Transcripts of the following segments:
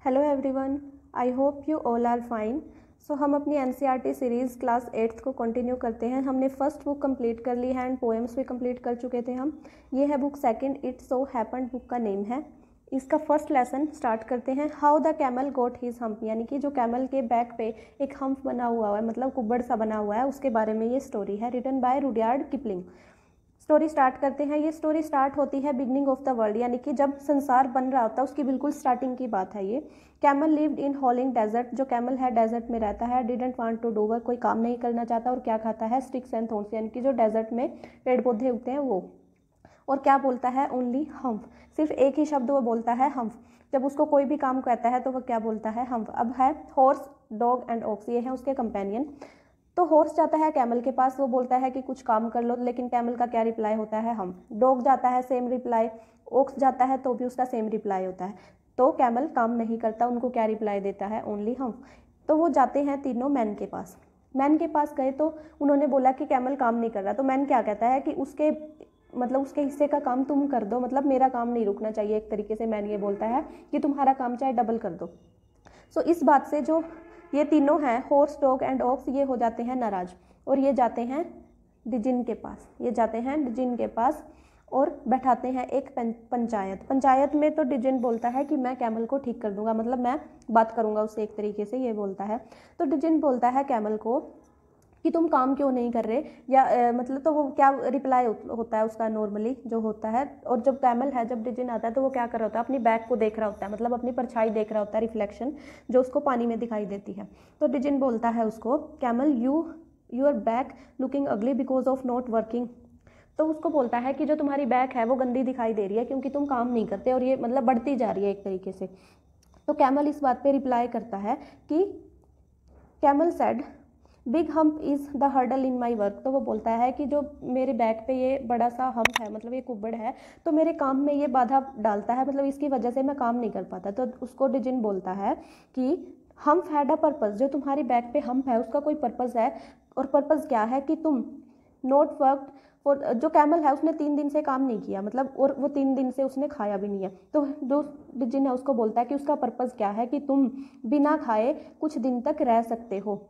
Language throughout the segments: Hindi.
Hello everyone, I hope you all are fine. So हम अपनी एनसीईआरटी सीरीज़ क्लास 8th को कंटिन्यू करते हैं। हमने फर्स्ट बुक कंप्लीट कर ली है एंड पोएम्स भी कंप्लीट कर चुके थे हम। ये है book second, it so happened book का नेम है। इसका फर्स्ट लेसन स्टार्ट करते हैं। How the camel got his hump, यानी कि जो कैमल के बैक पे एक हम्प बना हुआ है, मतलब कुब्बड़ सा बना हुआ है, उसके बारे में ये स्टोरी है। Written by Rudyard Kipling. Story start करते हैं। ये स्टोरी स्टार्ट होती है बिगनिंग ऑफ द वर्ल्ड, यानी कि जब संसार बन रहा होता है उसकी बिल्कुल स्टार्टिंग की बात है ये। Camel lived in howling desert, जो कैमल है डेजर्ट में रहता है। Didn't want to do work, कोई काम नहीं करना चाहता। और क्या खाता है? स्टिक्स एंड थॉर्न्स, यानी कि जो डेजर्ट में पेड़ पौधे उगते हैं वो। और क्या बोलता है? ओनली हम्फ, सिर्फ एक ही शब्द वो बोलता है, हम्फ। जब उसको कोई भी काम कहता है तो वह क्या बोलता है? हम्फ। अब है हॉर्स, डॉग एंड ऑक्स, ये है उसके कंपेनियन। तो हॉर्स जाता है कैमल के पास, वो बोलता है कि कुछ काम कर लो, लेकिन कैमल का क्या रिप्लाई होता है? हम। डॉग जाता है, सेम रिप्लाई। ऑक्स जाता है तो भी उसका सेम रिप्लाई होता है। तो कैमल काम नहीं करता, उनको क्या रिप्लाई देता है? ओनली हम। तो वो जाते हैं तीनों मैन के पास। मैन के पास गए तो उन्होंने बोला कि कैमल काम नहीं कर रहा। तो मैन क्या कहता है कि उसके हिस्से का काम तुम कर दो, मतलब मेरा काम नहीं रुकना चाहिए। एक तरीके से मैन ये बोलता है कि तुम्हारा काम चाहे डबल कर दो। सो इस बात से जो ये तीनों हैं, हॉर्स, डॉग एंड ऑक्स, ये हो जाते हैं नाराज और ये जाते हैं डिजिन के पास। ये जाते हैं डिजिन के पास और बैठाते हैं एक पंचायत। पंचायत में तो डिजिन बोलता है कि मैं कैमल को ठीक कर दूंगा, मतलब मैं बात करूंगा उससे, एक तरीके से ये बोलता है। तो डिजिन बोलता है कैमल को कि तुम काम क्यों नहीं कर रहे, या मतलब तो वो क्या रिप्लाई होता है उसका नॉर्मली जो होता है। और जब कैमल है, जब डिजिन आता है तो वो क्या कर रहा होता है? अपनी बैक को देख रहा होता है, मतलब अपनी परछाई देख रहा होता है, रिफ्लेक्शन जो उसको पानी में दिखाई देती है। तो डिजिन बोलता है उसको, कैमल यूर बैक लुकिंग अगली बिकॉज ऑफ नॉट वर्किंग। तो उसको बोलता है कि जो तुम्हारी बैक है वो गंदी दिखाई दे रही है क्योंकि तुम काम नहीं करते, और ये मतलब बढ़ती जा रही है एक तरीके से। तो कैमल इस बात पे रिप्लाई करता है कि camel said big hump is the hurdle in my work. तो वो बोलता है कि जो मेरे बैक पे ये बड़ा सा हम्प है, मतलब ये कुब्बड़ है, तो मेरे काम में ये बाधा डालता है, मतलब इसकी वजह से मैं काम नहीं कर पाता। तो उसको डिजिन बोलता है कि हम्प हैड अ पर्पज़, जो तुम्हारी बैक पे हम्प है उसका कोई पर्पज़ है। और पर्पज़ क्या है? कि तुम नॉट वर्क फॉर, जो कैमल है उसने 3 दिन से काम नहीं किया, मतलब, और वो 3 दिन से उसने खाया भी नहीं है। तो जो डिजिन है उसको बोलता है कि उसका पर्पज़ क्या है, कि तुम बिना खाए कुछ दिन तक रह सकते हो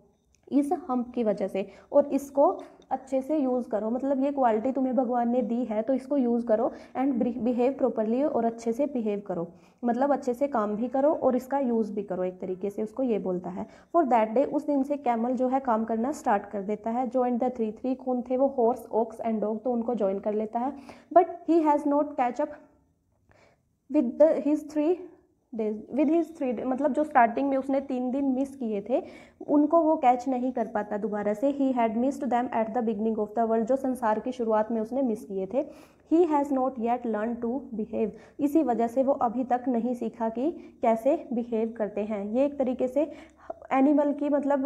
इस हम्प की वजह से, और इसको अच्छे से यूज़ करो, मतलब ये क्वालिटी तुम्हें भगवान ने दी है तो इसको यूज़ करो एंड बिहेव प्रॉपरली, और अच्छे से बिहेव करो, मतलब अच्छे से काम भी करो और इसका यूज़ भी करो, एक तरीके से उसको ये बोलता है। फॉर दैट डे, उस दिन से कैमल जो है काम करना स्टार्ट कर देता है। जॉइन द थ्री कौन थे वो? हॉर्स, ऑक्स एंड डॉग, तो उनको ज्वाइन कर लेता है। But he has not catch up with his 3 days, with his 3 day, मतलब जो स्टार्टिंग में उसने 3 दिन मिस किए थे उनको वो कैच नहीं कर पाता दोबारा से। He had missed them at the beginning of the world, जो संसार की शुरुआत में उसने मिस किए थे। He has not yet learn to behave, इसी वजह से वो अभी तक नहीं सीखा कि कैसे बिहेव करते हैं। ये एक तरीके से एनिमल की मतलब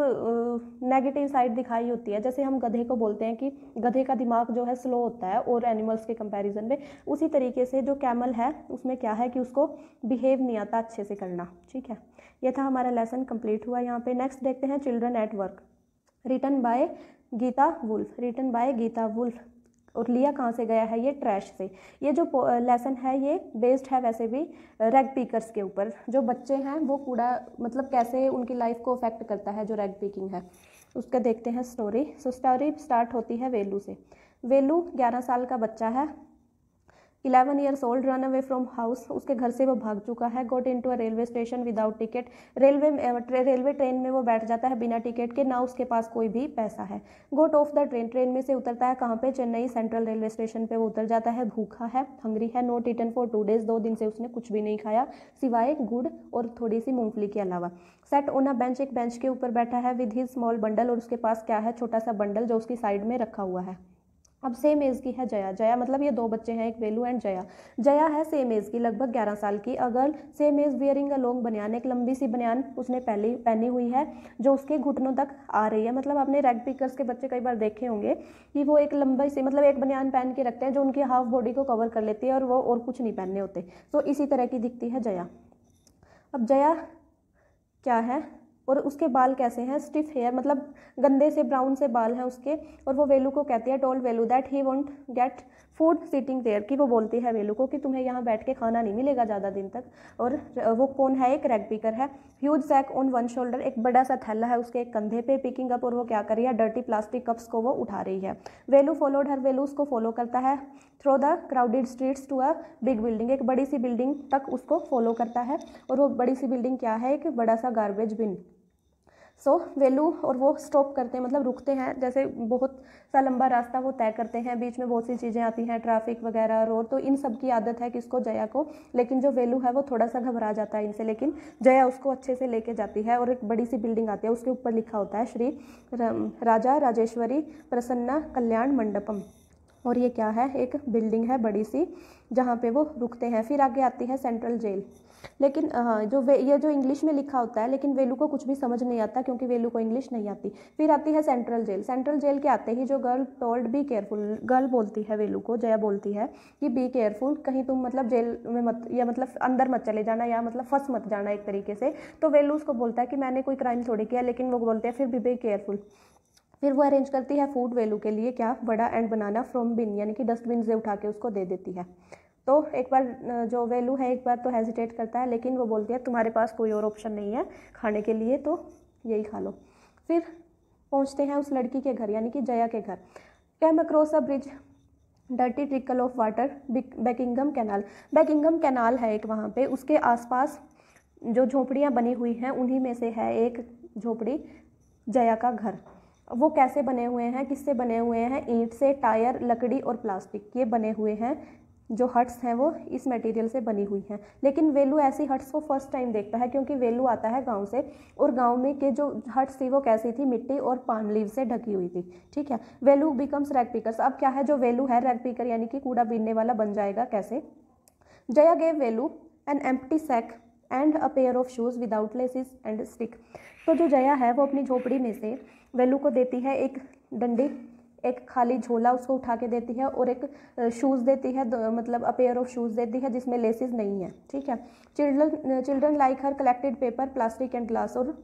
नेगेटिव साइड दिखाई होती है। जैसे हम गधे को बोलते हैं कि गधे का दिमाग जो है स्लो होता है और एनिमल्स के कंपैरिजन में, उसी तरीके से जो कैमल है उसमें क्या है कि उसको बिहेव नहीं आता अच्छे से करना। ठीक है, ये था हमारा लेसन कंप्लीट हुआ यहाँ पे। नेक्स्ट देखते हैं children at work, written by Gita Wolf. Written by Gita Wolf. और लिया कहाँ से गया है? ये ट्रैश से। ये जो लेसन है ये बेस्ड है वैसे भी रैग पिकर्स के ऊपर। जो बच्चे हैं वो कूड़ा, मतलब कैसे उनकी लाइफ को अफेक्ट करता है जो रैग पिकिंग है, उसका देखते हैं स्टोरी। सो स्टोरी स्टार्ट होती है वेलू से। वेलू 11 साल का बच्चा है। 11 years old, run away from house, उसके घर से वो भाग चुका है। Got into a railway station without ticket, railway train में वो बैठ जाता है बिना टिकट के, ना उसके पास कोई भी पैसा है। गोट ऑफ द ट्रेन, ट्रेन में से उतरता है कहाँ पे? चेन्नई सेंट्रल रेलवे स्टेशन पे वो उतर जाता है। भूखा है, हंग्री है। नॉट ईटन फॉर 2 डेज, 2 दिन से उसने कुछ भी नहीं खाया सिवाय गुड़ और थोड़ी सी मूंगफली के अलावा। सेट ऑन अ बेंच, एक बेंच के ऊपर बैठा है। विद हिज स्मॉल बंडल, और उसके पास क्या है? छोटा सा बंडल जो उसकी साइड में रखा हुआ है। अब सेम एज की है जया। जया मतलब ये 2 बच्चे हैं, एक वेलू एंड जया। जया है सेम एज की, लगभग 11 साल की। अगर same age, wearing a long बनियान, एक लंबी सी बनियान उसने पहनी हुई है जो उसके घुटनों तक आ रही है। मतलब आपने रैग पिकर्स के बच्चे कई बार देखे होंगे कि वो एक लंबी सी, मतलब एक बनियान पहन के रखते हैं जो उनकी हाफ बॉडी को कवर कर लेती है और वो और कुछ नहीं पहनने होते। तो इसी तरह की दिखती है जया। अब जया क्या है? और उसके बाल कैसे हैं, स्टिफ हेयर, मतलब गंदे से ब्राउन से बाल हैं उसके। और वो वेलू को कहती है, told Velu that he won't get food sitting there, कि वो बोलती है वेलू को कि तुम्हें यहाँ बैठ के खाना नहीं मिलेगा ज़्यादा दिन तक। और वो कौन है, एक रैग पिकर है। Huge sack on one shoulder, एक बड़ा सा थैला है उसके एक कंधे पे, पिकिंग अप, और वो क्या कर रही है, डर्टी प्लास्टिक कप्स को वो उठा रही है। वेलू फॉलोड हर, वेलू उसको फॉलो करता है through the crowded streets to a big building, एक बड़ी सी बिल्डिंग तक उसको फॉलो करता है। और वो बड़ी सी बिल्डिंग क्या है, एक बड़ा सा गार्बेज बिन। सो वेलू और वो स्टॉप करते हैं, मतलब रुकते हैं, जैसे बहुत सा लंबा रास्ता वो तय करते हैं, बीच में बहुत सी चीज़ें आती हैं, ट्रैफिक वगैरह, रोड, तो इन सब की आदत है किसको, जया को। लेकिन जो वेलू है वो थोड़ा सा घबरा जाता है इनसे, लेकिन जया उसको अच्छे से लेके जाती है। और एक बड़ी सी बिल्डिंग आती है, उसके ऊपर लिखा होता है श्री राजा राजेश्वरी प्रसन्ना कल्याण मंडपम। और ये क्या है, एक बिल्डिंग है बड़ी सी जहाँ पे वो रुकते हैं। फिर आगे आती है सेंट्रल जेल। लेकिन ये जो इंग्लिश में लिखा होता है, लेकिन वेलू को कुछ भी समझ नहीं आता क्योंकि वेलू को इंग्लिश नहीं आती। फिर आती है सेंट्रल जेल। सेंट्रल जेल के आते ही जो girl told be careful, girl बोलती है वेलू को, जया बोलती है कि बी केयरफुल, कहीं तुम मतलब जेल में मत, या मतलब अंदर मत चले जाना, या मतलब फंस मत जाना एक तरीके से। तो वेलू उसको बोलता है कि मैंने कोई क्राइम थोड़ी किया, लेकिन वो बोलते हैं फिर भी बी केयरफुल। फिर वो अरेंज करती है फूड वेलू के लिए, क्या, बड़ा एंड बनाना फ्रॉम बिन, यानी कि डस्टबिन से उठा के उसको दे देती है। तो एक बार जो वेलू है एक बार तो हेजिटेट करता है, लेकिन वो बोलती है तुम्हारे पास कोई और ऑप्शन नहीं है खाने के लिए, तो यही खा लो। फिर पहुंचते हैं उस लड़की के घर, यानी कि जया के घर। Came across a bridge dirty trickle of water Buckingham canal. Buckingham canal है एक वहाँ पे, उसके आसपास जो झोपड़ियाँ बनी हुई हैं उन्हीं में से है एक झोपड़ी जया का घर। वो कैसे बने हुए हैं, किससे बने हुए हैं, ईंट से, टायर, लकड़ी और प्लास्टिक, ये बने हुए हैं। जो हट्स हैं वो इस मटेरियल से बनी हुई हैं। लेकिन वेलू ऐसी हट्स को फर्स्ट टाइम देखता है, क्योंकि वेलू आता है गांव से, और गांव में के जो हट्स थी वो कैसी थी, मिट्टी और पाम लीव से ढकी हुई थी। ठीक है, वेलू बिकम्स रैग पिकर्स। अब क्या है, जो वेलू है रैग पिकर यानी कि कूड़ा बीनने वाला बन जाएगा। कैसे, Jaya gave Velu an empty sack and a pair of shoes without laces and stick. तो जो जया है वो अपनी झोपड़ी में से वेलू को देती है एक डंडी, एक खाली झोला उसको उठा के देती है, और एक शूज़ देती है, मतलब अ पेयर ऑफ शूज़ देती है जिसमें लेसिस नहीं है। ठीक है, children like her collected paper, plastic and glass. और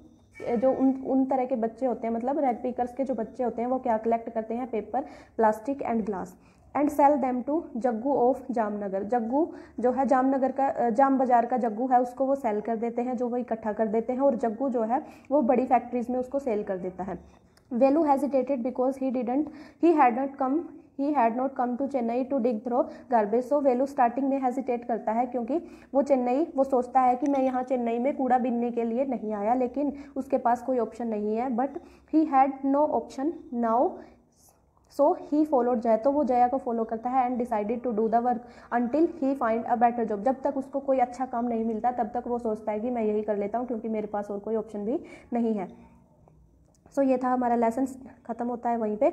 जो उन तरह के बच्चे होते हैं, मतलब रैग पिकर्स के जो बच्चे होते हैं वो क्या कलेक्ट करते हैं, paper, plastic and glass, and sell them to Jaggu of Jamnagar. Jaggu जो है जामनगर का, जाम बाजार का जग्गू है, उसको वो सेल कर देते हैं, जो वो इकट्ठा कर देते हैं, और जग्गू जो है वो बड़ी फैक्ट्रीज में उसको सेल कर देता है। Velu hesitated because he had not come to Chennai to dig through garbage. So Velu starting में हेजिटेट करता है, क्योंकि वो सोचता है कि मैं यहाँ चेन्नई में कूड़ा बीनने के लिए नहीं आया, लेकिन उसके पास कोई ऑप्शन नहीं है। But he had no option now, so he followed Jaya. तो वो जया को फॉलो करता है and decided to do the work until he find a better job. जब तक उसको कोई अच्छा काम नहीं मिलता तब तक वो सोचता है कि मैं यही कर लेता हूँ, क्योंकि मेरे पास और कोई ऑप्शन भी नहीं है। सो ये था हमारा लेसन, ख़त्म होता है वहीं पे।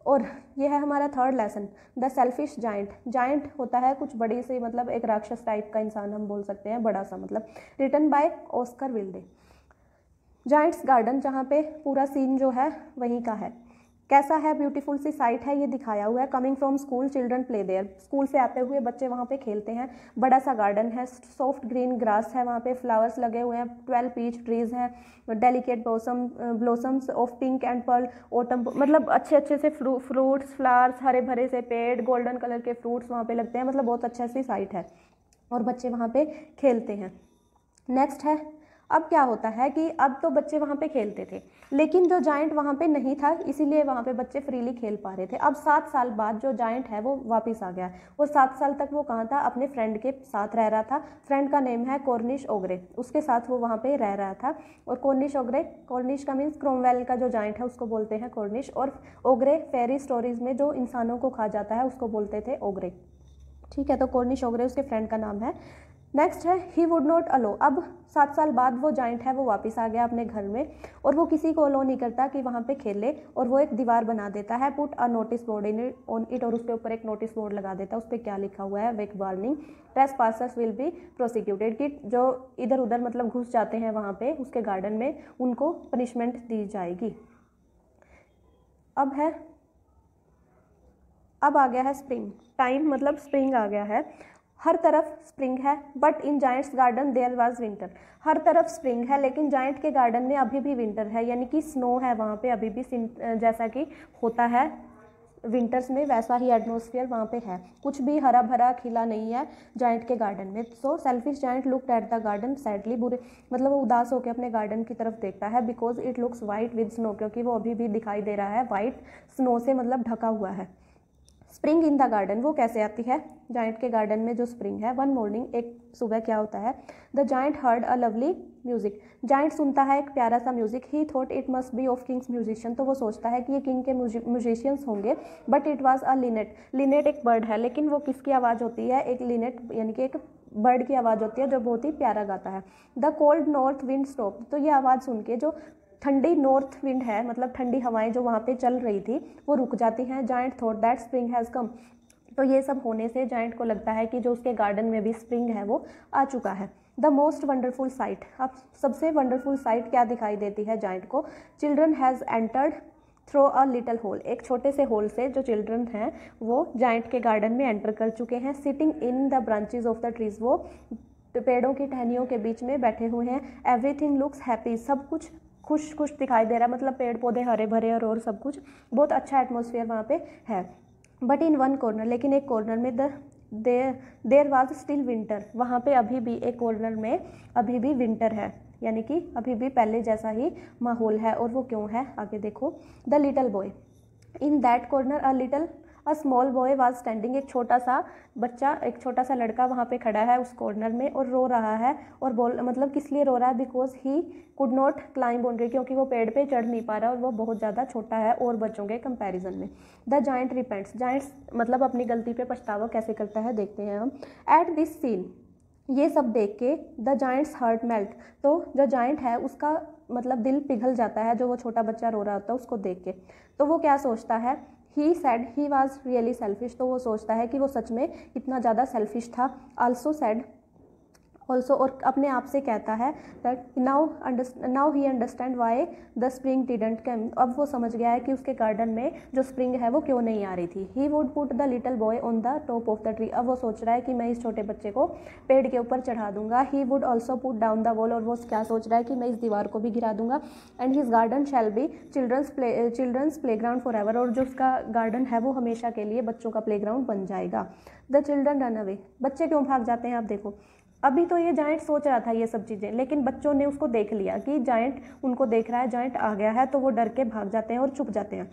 और ये है हमारा third lesson, the selfish giant. Giant होता है कुछ बड़ी सी, मतलब एक राक्षस टाइप का इंसान हम बोल सकते हैं, बड़ा सा मतलब। Written by Oscar Wilde. Giant's garden, जहाँ पे पूरा सीन जो है वहीं का है। कैसा है, ब्यूटीफुल सी साइट है, ये दिखाया हुआ है। Coming from school children play there. School से आते हुए बच्चे वहाँ पे खेलते हैं। बड़ा सा गार्डन है, सॉफ्ट ग्रीन ग्रास है, वहाँ पे फ्लावर्स लगे हुए हैं, 12 पीच ट्रीज हैं, delicate blossoms of pink and pearl autumn, मतलब अच्छे अच्छे से फ्रूट्स, फ्लावर्स, हरे भरे से पेड़, गोल्डन कलर के फ्रूट्स वहाँ पे लगते हैं, मतलब बहुत अच्छा सी साइट है, और बच्चे वहाँ पे खेलते हैं। नेक्स्ट है, अब क्या होता है कि अब तो बच्चे वहाँ पे खेलते थे, लेकिन जो जाइंट वहाँ पे नहीं था, इसीलिए वहाँ पे बच्चे फ्रीली खेल पा रहे थे। अब 7 साल बाद जो जाइंट है वो वापस आ गया। वो 7 साल तक वो कहाँ था, अपने फ्रेंड के साथ रह रहा था। फ्रेंड का नेम है कॉर्निश ओग्रे, उसके साथ वो वहाँ पे रह रहा था। और कॉर्निश का मीन्स क्रोमवेल का जो जाइंट है उसको बोलते हैं कॉर्निश, और ओग्रे फेरी स्टोरीज में जो इंसानों को खा जाता है उसको बोलते थे ओग्रे। ठीक है, तो कॉर्निश ओग्रे उसके फ्रेंड का नाम है। नेक्स्ट है, ही वुड नॉट अलो। अब 7 साल बाद वो जाइंट है वो वापस आ गया अपने घर में, और वो किसी को अलो नहीं करता कि वहाँ पे खेले, और वो एक दीवार बना देता है, put a notice board on it, और उसके ऊपर एक नोटिस बोर्ड लगा देता है। उस पर क्या लिखा हुआ है, वेक वार्निंग, ट्रेसपासर्स विल बी प्रोसिक्यूटेड, कि जो इधर उधर मतलब घुस जाते हैं वहाँ पे उसके गार्डन में, उनको पनिशमेंट दी जाएगी। अब आ गया है स्प्रिंग टाइम, मतलब स्प्रिंग आ गया है। हर तरफ स्प्रिंग है but in giant's garden there was winter. हर तरफ स्प्रिंग है लेकिन जायंट के गार्डन में अभी भी विंटर है, यानी कि स्नो है वहाँ पे अभी भी, जैसा कि होता है विंटर्स में वैसा ही एटमॉस्फेयर वहाँ पे है, कुछ भी हरा भरा खिला नहीं है जायंट के गार्डन में। So selfish giant looked at the garden sadly, बुरे मतलब वो उदास होकर अपने गार्डन की तरफ देखता है, because it looks white with snow, क्योंकि वो अभी भी दिखाई दे रहा है वाइट स्नो से, मतलब ढका हुआ है। स्प्रिंग इन द गार्डन, वो कैसे आती है जायंट के गार्डन में जो स्प्रिंग है। वन मॉर्निंग, एक सुबह क्या होता है, the giant heard a lovely music, giant सुनता है एक प्यारा सा music. He thought it must be of Kings musician, तो वो सोचता है कि ये किंग के म्यूजिशियंस होंगे, but it was a Lynette. Lynette एक बर्ड है, लेकिन वो किसकी आवाज़ होती है, एक लिनेट यानी कि एक बर्ड की आवाज़ होती है जो बहुत ही प्यारा गाता है। The cold north wind stop, तो ये आवाज़ सुन के जो ठंडी नॉर्थ विंड है, मतलब ठंडी हवाएं जो वहाँ पे चल रही थी वो रुक जाती हैं। Giant thought that spring has come, तो ये सब होने से जायंट को लगता है कि जो उसके गार्डन में भी स्प्रिंग है वो आ चुका है। द मोस्ट वंडरफुल साइट, अब सबसे वंडरफुल साइट क्या दिखाई देती है जायंट को, children has entered through a little hole, एक छोटे से होल से जो चिल्ड्रन हैं वो जायंट के गार्डन में एंटर कर चुके हैं। Sitting in the branches of the trees, वो पेड़ों की टहनियों के बीच में बैठे हुए हैं। एवरीथिंग लुक्स हैप्पी, सब कुछ खुश खुश दिखाई दे रहा है, मतलब पेड़ पौधे हरे भरे और सब कुछ बहुत अच्छा एटमॉस्फेयर वहाँ पे है। बट इन वन कॉर्नर, लेकिन एक कॉर्नर में देर वाज स्टिल विंटर, वहाँ पे अभी भी एक कॉर्नर में अभी भी विंटर है, यानी कि अभी भी पहले जैसा ही माहौल है। और वो क्यों है आगे देखो। The little boy in that corner a small boy was standing, एक छोटा सा बच्चा, एक छोटा सा लड़का वहाँ पे खड़ा है उस कॉर्नर में और रो रहा है। और मतलब किस लिए रो रहा है, because he could not climb on tree, क्योंकि वो पेड़ पे चढ़ नहीं पा रहा और वो बहुत ज़्यादा छोटा है और बच्चों के कंपैरिजन में। द जायंट रिपेंट्स, जायंट्स मतलब अपनी गलती पे पछतावा कैसे करता है देखते हैं हम। एट दिस सीन, ये सब देख के द जायंट्स हार्ट मेल्ट, तो जो जायंट है उसका मतलब दिल पिघल जाता है, जो वो छोटा बच्चा रो रहा होता है उसको देख के। तो वो क्या सोचता है, he said he was really selfish, तो वो सोचता है कि वो सच में इतना ज़्यादा सेल्फिश था। आल्सो सैड ऑल्सो, और अपने आप से कहता है that now he understand why the spring didn't come, अब वो समझ गया है कि उसके गार्डन में जो स्प्रिंग है वो क्यों नहीं आ रही थी। He would put the little boy on the top of the tree, अब वो सोच रहा है कि मैं इस छोटे बच्चे को पेड़ के ऊपर चढ़ा दूंगा। He would also put down the wall, और वो क्या सोच रहा है कि मैं इस दीवार को भी गिरा दूंगा। And his garden shall be children's playground forever, और जो उसका गार्डन है वो हमेशा के लिए बच्चों का प्ले ग्राउंड बन जाएगा। द चिल्ड्रन रन अवे, बच्चे क्यों भाग जाते हैं आप देखो। अभी तो ये जायंट सोच रहा था ये सब चीज़ें, लेकिन बच्चों ने उसको देख लिया कि जायंट उनको देख रहा है, जायंट आ गया है, तो वो डर के भाग जाते हैं और छुप जाते हैं।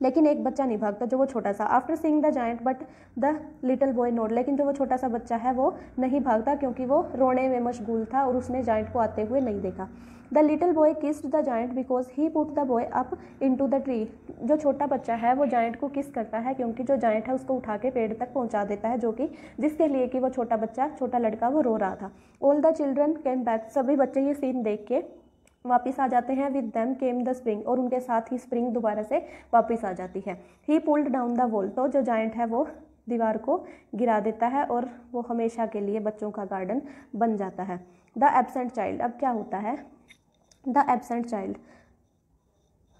लेकिन एक बच्चा नहीं भागता, जो वो छोटा सा। After seeing the giant but the little boy not, लेकिन जो वो छोटा सा बच्चा है वो नहीं भागता, क्योंकि वो रोने में मशगूल था और उसने जायंट को आते हुए नहीं देखा। The little boy kissed the giant because he put the boy up into the tree, जो छोटा बच्चा है वो जायंट को किस करता है, क्योंकि जो जायंट है उसको उठा के पेड़ तक पहुंचा देता है, जो कि जिसके लिए कि वो छोटा बच्चा, छोटा लड़का वो रो रहा था। All the children came back, सभी बच्चे ये सीन देख के वापिस आ जाते हैं। With them came the spring, और उनके साथ ही स्प्रिंग दोबारा से वापस आ जाती है। ही पुल्ड डाउन द वॉल, तो जो जायंट है वो दीवार को गिरा देता है और वो हमेशा के लिए बच्चों का गार्डन बन जाता है। द एब्सेंट चाइल्ड, अब क्या होता है, द एब्सेंट चाइल्ड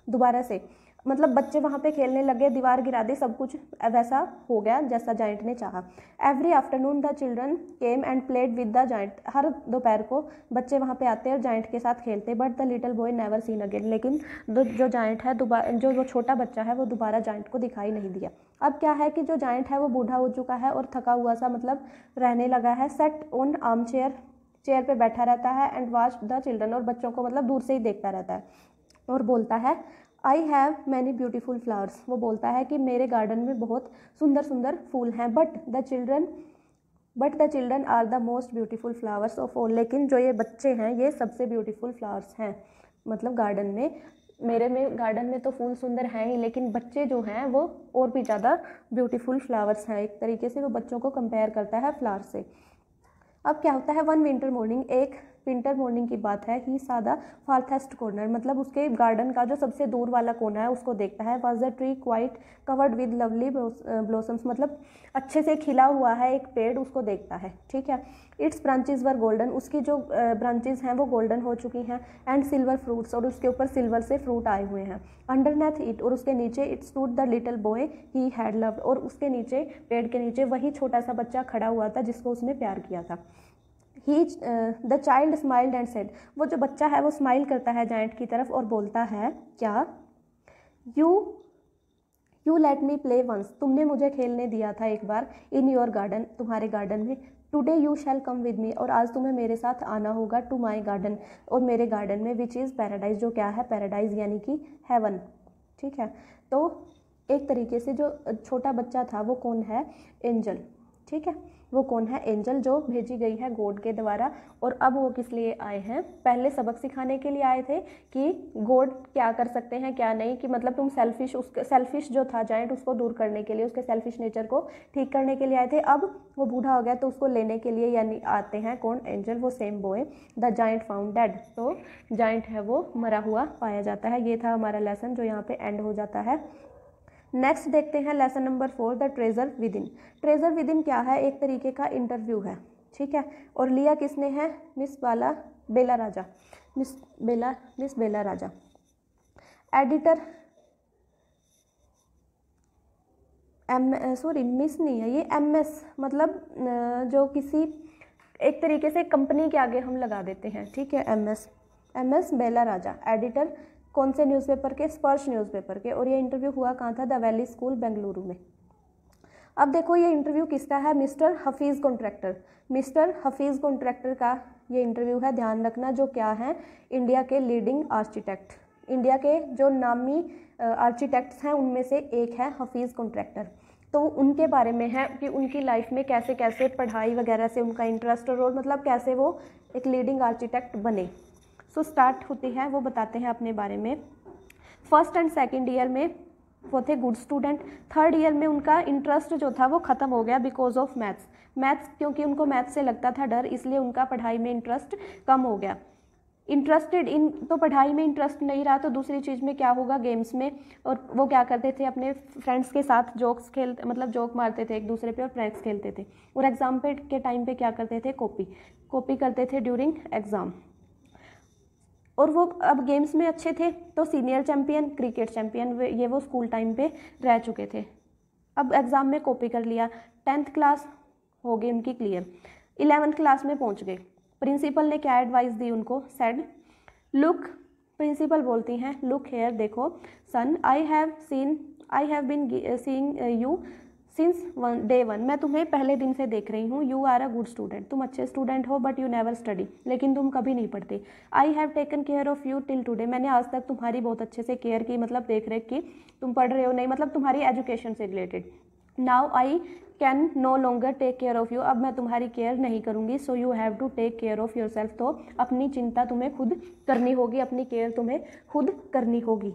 दोबारा से मतलब बच्चे वहाँ पे खेलने लगे, दीवार गिरा दी, सब कुछ वैसा हो गया जैसा जायंट ने चाहा। Every afternoon the children came and played with the giant, हर दोपहर को बच्चे वहाँ पे आते और जायंट के साथ खेलते। But the little boy never seen again, लेकिन जो जायंट है दोबारा, जो वो छोटा बच्चा है वो दोबारा जायंट को दिखाई नहीं दिया। अब क्या है कि जो जायंट है वो बूढ़ा हो चुका है और थका हुआ सा मतलब रहने लगा है। सेट ऑन आर्म चेयर पे बैठा रहता है एंड वॉच द चिल्ड्रन, और बच्चों को मतलब दूर से ही देखता रहता है और बोलता है I have many beautiful flowers, वो बोलता है कि मेरे गार्डन में बहुत सुंदर सुंदर फूल हैं। But the children are the most beautiful flowers of all, लेकिन जो ये बच्चे हैं ये सबसे ब्यूटीफुल फ्लावर्स हैं, मतलब गार्डन में, मेरे में गार्डन में तो फूल सुंदर हैं ही, लेकिन बच्चे जो हैं वो और भी ज़्यादा ब्यूटीफुल फ्लावर्स हैं। एक तरीके से वो बच्चों को कंपेयर करता है फ्लावर से। अब क्या होता है, वन विंटर मॉर्निंग, एक विंटर मॉर्निंग की बात है, ही सादा फार्थेस्ट कॉर्नर, मतलब उसके गार्डन का जो सबसे दूर वाला कोना है उसको देखता है। Was the tree quite covered with lovely blossoms, मतलब अच्छे से खिला हुआ है एक पेड़, उसको देखता है, ठीक है। इट्स ब्रांचेज वर गोल्डन, उसकी जो ब्रांचेज हैं वो गोल्डन हो चुकी हैं। एंड सिल्वर फ्रूट्स, और उसके ऊपर सिल्वर से फ्रूट आए हुए हैं। अंडरनेथ इट, और उसके नीचे it stood the little boy he had loved, और उसके नीचे पेड़ के नीचे वही छोटा सा बच्चा खड़ा हुआ था जिसको उसने प्यार किया था। He the child smiled and said, वो जो बच्चा है वो स्माइल करता है जायंट की तरफ और बोलता है क्या, you let me play once, तुमने मुझे खेलने दिया था एक बार, इन योर गार्डन, तुम्हारे गार्डन में। Today you shall come with me, और आज तुम्हें मेरे साथ आना होगा, टू माई गार्डन, और मेरे गार्डन में, विच इज़ पैराडाइज, जो क्या है पैराडाइज यानी कि हेवन, ठीक है। तो एक तरीके से जो छोटा बच्चा था वो कौन है, एंजल, ठीक है, वो कौन है, एंजल, जो भेजी गई है गॉड के द्वारा। और अब वो किस लिए आए हैं, पहले सबक सिखाने के लिए आए थे कि गॉड क्या कर सकते हैं क्या नहीं, कि मतलब तुम सेल्फिश, उसके सेल्फिश जो था जायंट उसको दूर करने के लिए, उसके सेल्फिश नेचर को ठीक करने के लिए आए थे। अब वो बूढ़ा हो गया तो उसको लेने के लिए यानी आते हैं कौन, एंजल, वो same boy. The giant found dead, तो जायंट है वो मरा हुआ पाया जाता है। ये था हमारा लेसन जो यहाँ पे एंड हो जाता है। नेक्स्ट देखते हैं lesson number 4, the treasure with in. Treasure with in क्या है, एक तरीके का इंटरव्यू है, ठीक है। और लिया किसने है, मिस बेला राजा, मिस बेला राजा। एडिटर मिस नहीं है ये, MS, मतलब जो किसी एक तरीके से कंपनी के आगे हम लगा देते हैं, ठीक है, MS बेला राजा, एडिटर कौन से न्यूज़पेपर के, स्पर्श न्यूज़पेपर के। और ये इंटरव्यू हुआ कहाँ था, द वैली स्कूल बेंगलुरु में। अब देखो ये इंटरव्यू किसका है, मिस्टर हफीज़ कॉन्ट्रैक्टर का ये इंटरव्यू है। ध्यान रखना जो क्या है, इंडिया के लीडिंग आर्किटेक्ट, इंडिया के जो नामी आर्किटेक्ट्स हैं उनमें से एक है हफीज़ कॉन्ट्रैक्टर। तो उनके बारे में है कि उनकी लाइफ में कैसे कैसे पढ़ाई वगैरह से उनका इंटरेस्ट और मतलब कैसे वो एक लीडिंग आर्किटेक्ट बने। सो स्टार्ट होती है, वो बताते हैं अपने बारे में। फर्स्ट एंड सेकंड ईयर में वो थे गुड स्टूडेंट। थर्ड ईयर में उनका इंटरेस्ट जो था वो ख़त्म हो गया बिकॉज ऑफ मैथ्स, क्योंकि उनको मैथ्स से लगता था डर, इसलिए उनका पढ़ाई में इंटरेस्ट कम हो गया। इंटरेस्टेड इन, तो पढ़ाई में इंटरेस्ट नहीं रहा तो दूसरी चीज़ में क्या होगा, गेम्स में। और वो क्या करते थे, अपने फ्रेंड्स के साथ मतलब जोक मारते थे एक दूसरे पे और प्रैंक्स खेलते थे। और एग्ज़ाम के टाइम पे क्या करते थे, कॉपी करते थे ड्यूरिंग एग्ज़ाम। और वो अब गेम्स में अच्छे थे तो सीनियर चैम्पियन, क्रिकेट चैम्पियन, ये वो स्कूल टाइम पे रह चुके थे। अब एग्ज़ाम में कॉपी कर लिया, 10th क्लास हो गई उनकी क्लियर, 11th क्लास में पहुंच गए। प्रिंसिपल ने क्या एडवाइस दी उनको, सेड लुक, प्रिंसिपल बोलती हैं लुक हेयर, देखो son, I have been seeing you since day 1, मैं तुम्हें पहले दिन से देख रही हूँ। You are a good student, तुम अच्छे स्टूडेंट हो, बट यू नेवर स्टडी, लेकिन तुम कभी नहीं पढ़ते। I have taken care of you till today, मैंने आज तक तुम्हारी बहुत अच्छे से केयर की, मतलब देख रेख की, तुम पढ़ रहे हो नहीं, मतलब तुम्हारी एजुकेशन से related. Now I can no longer take care of you, अब मैं तुम्हारी केयर नहीं करूँगी। So you have to take care of yourself, तो अपनी चिंता तुम्हें खुद करनी होगी, अपनी केयर तुम्हें खुद करनी होगी।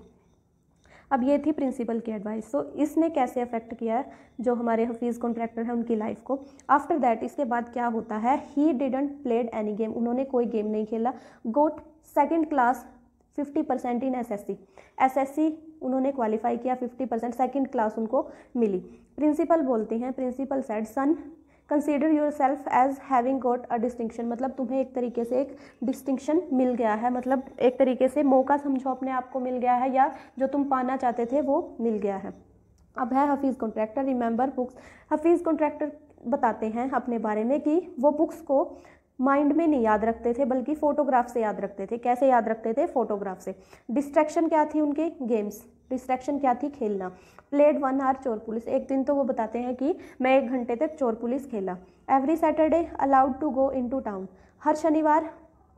अब ये थी प्रिंसिपल की एडवाइस। तो इसने कैसे अफेक्ट किया है जो हमारे हफीज़ कॉन्ट्रैक्टर हैं उनकी लाइफ को। आफ्टर दैट, इसके बाद क्या होता है, he didn't played any game, उन्होंने कोई गेम नहीं खेला। Got second class 50% in SSC उन्होंने क्वालिफाई किया, 50% सेकंड क्लास उनको मिली। प्रिंसिपल बोलती हैं, principal said son consider yourself as having got a distinction, मतलब तुम्हें एक तरीके से एक डिस्टिंक्शन मिल गया है, मतलब एक तरीके से मौका समझो अपने आप को मिल गया है, या जो तुम पाना चाहते थे वो मिल गया है। अब है Hafeez contractor, remember books. Hafeez contractor बताते हैं अपने बारे में कि वो बुक्स को माइंड में नहीं याद रखते थे बल्कि फ़ोटोग्राफ से याद रखते थे। कैसे याद रखते थे, फ़ोटोग्राफ से। डिस्ट्रैक्शन क्या थी उनकी, गेम्स। डिस्ट्रैक्शन क्या थी, खेलना। प्लेड 1 आवर चोर पुलिस, एक दिन तो वो बताते हैं कि मैं 1 घंटे तक चोर पुलिस खेला। Every Saturday allowed to go into town, हर शनिवार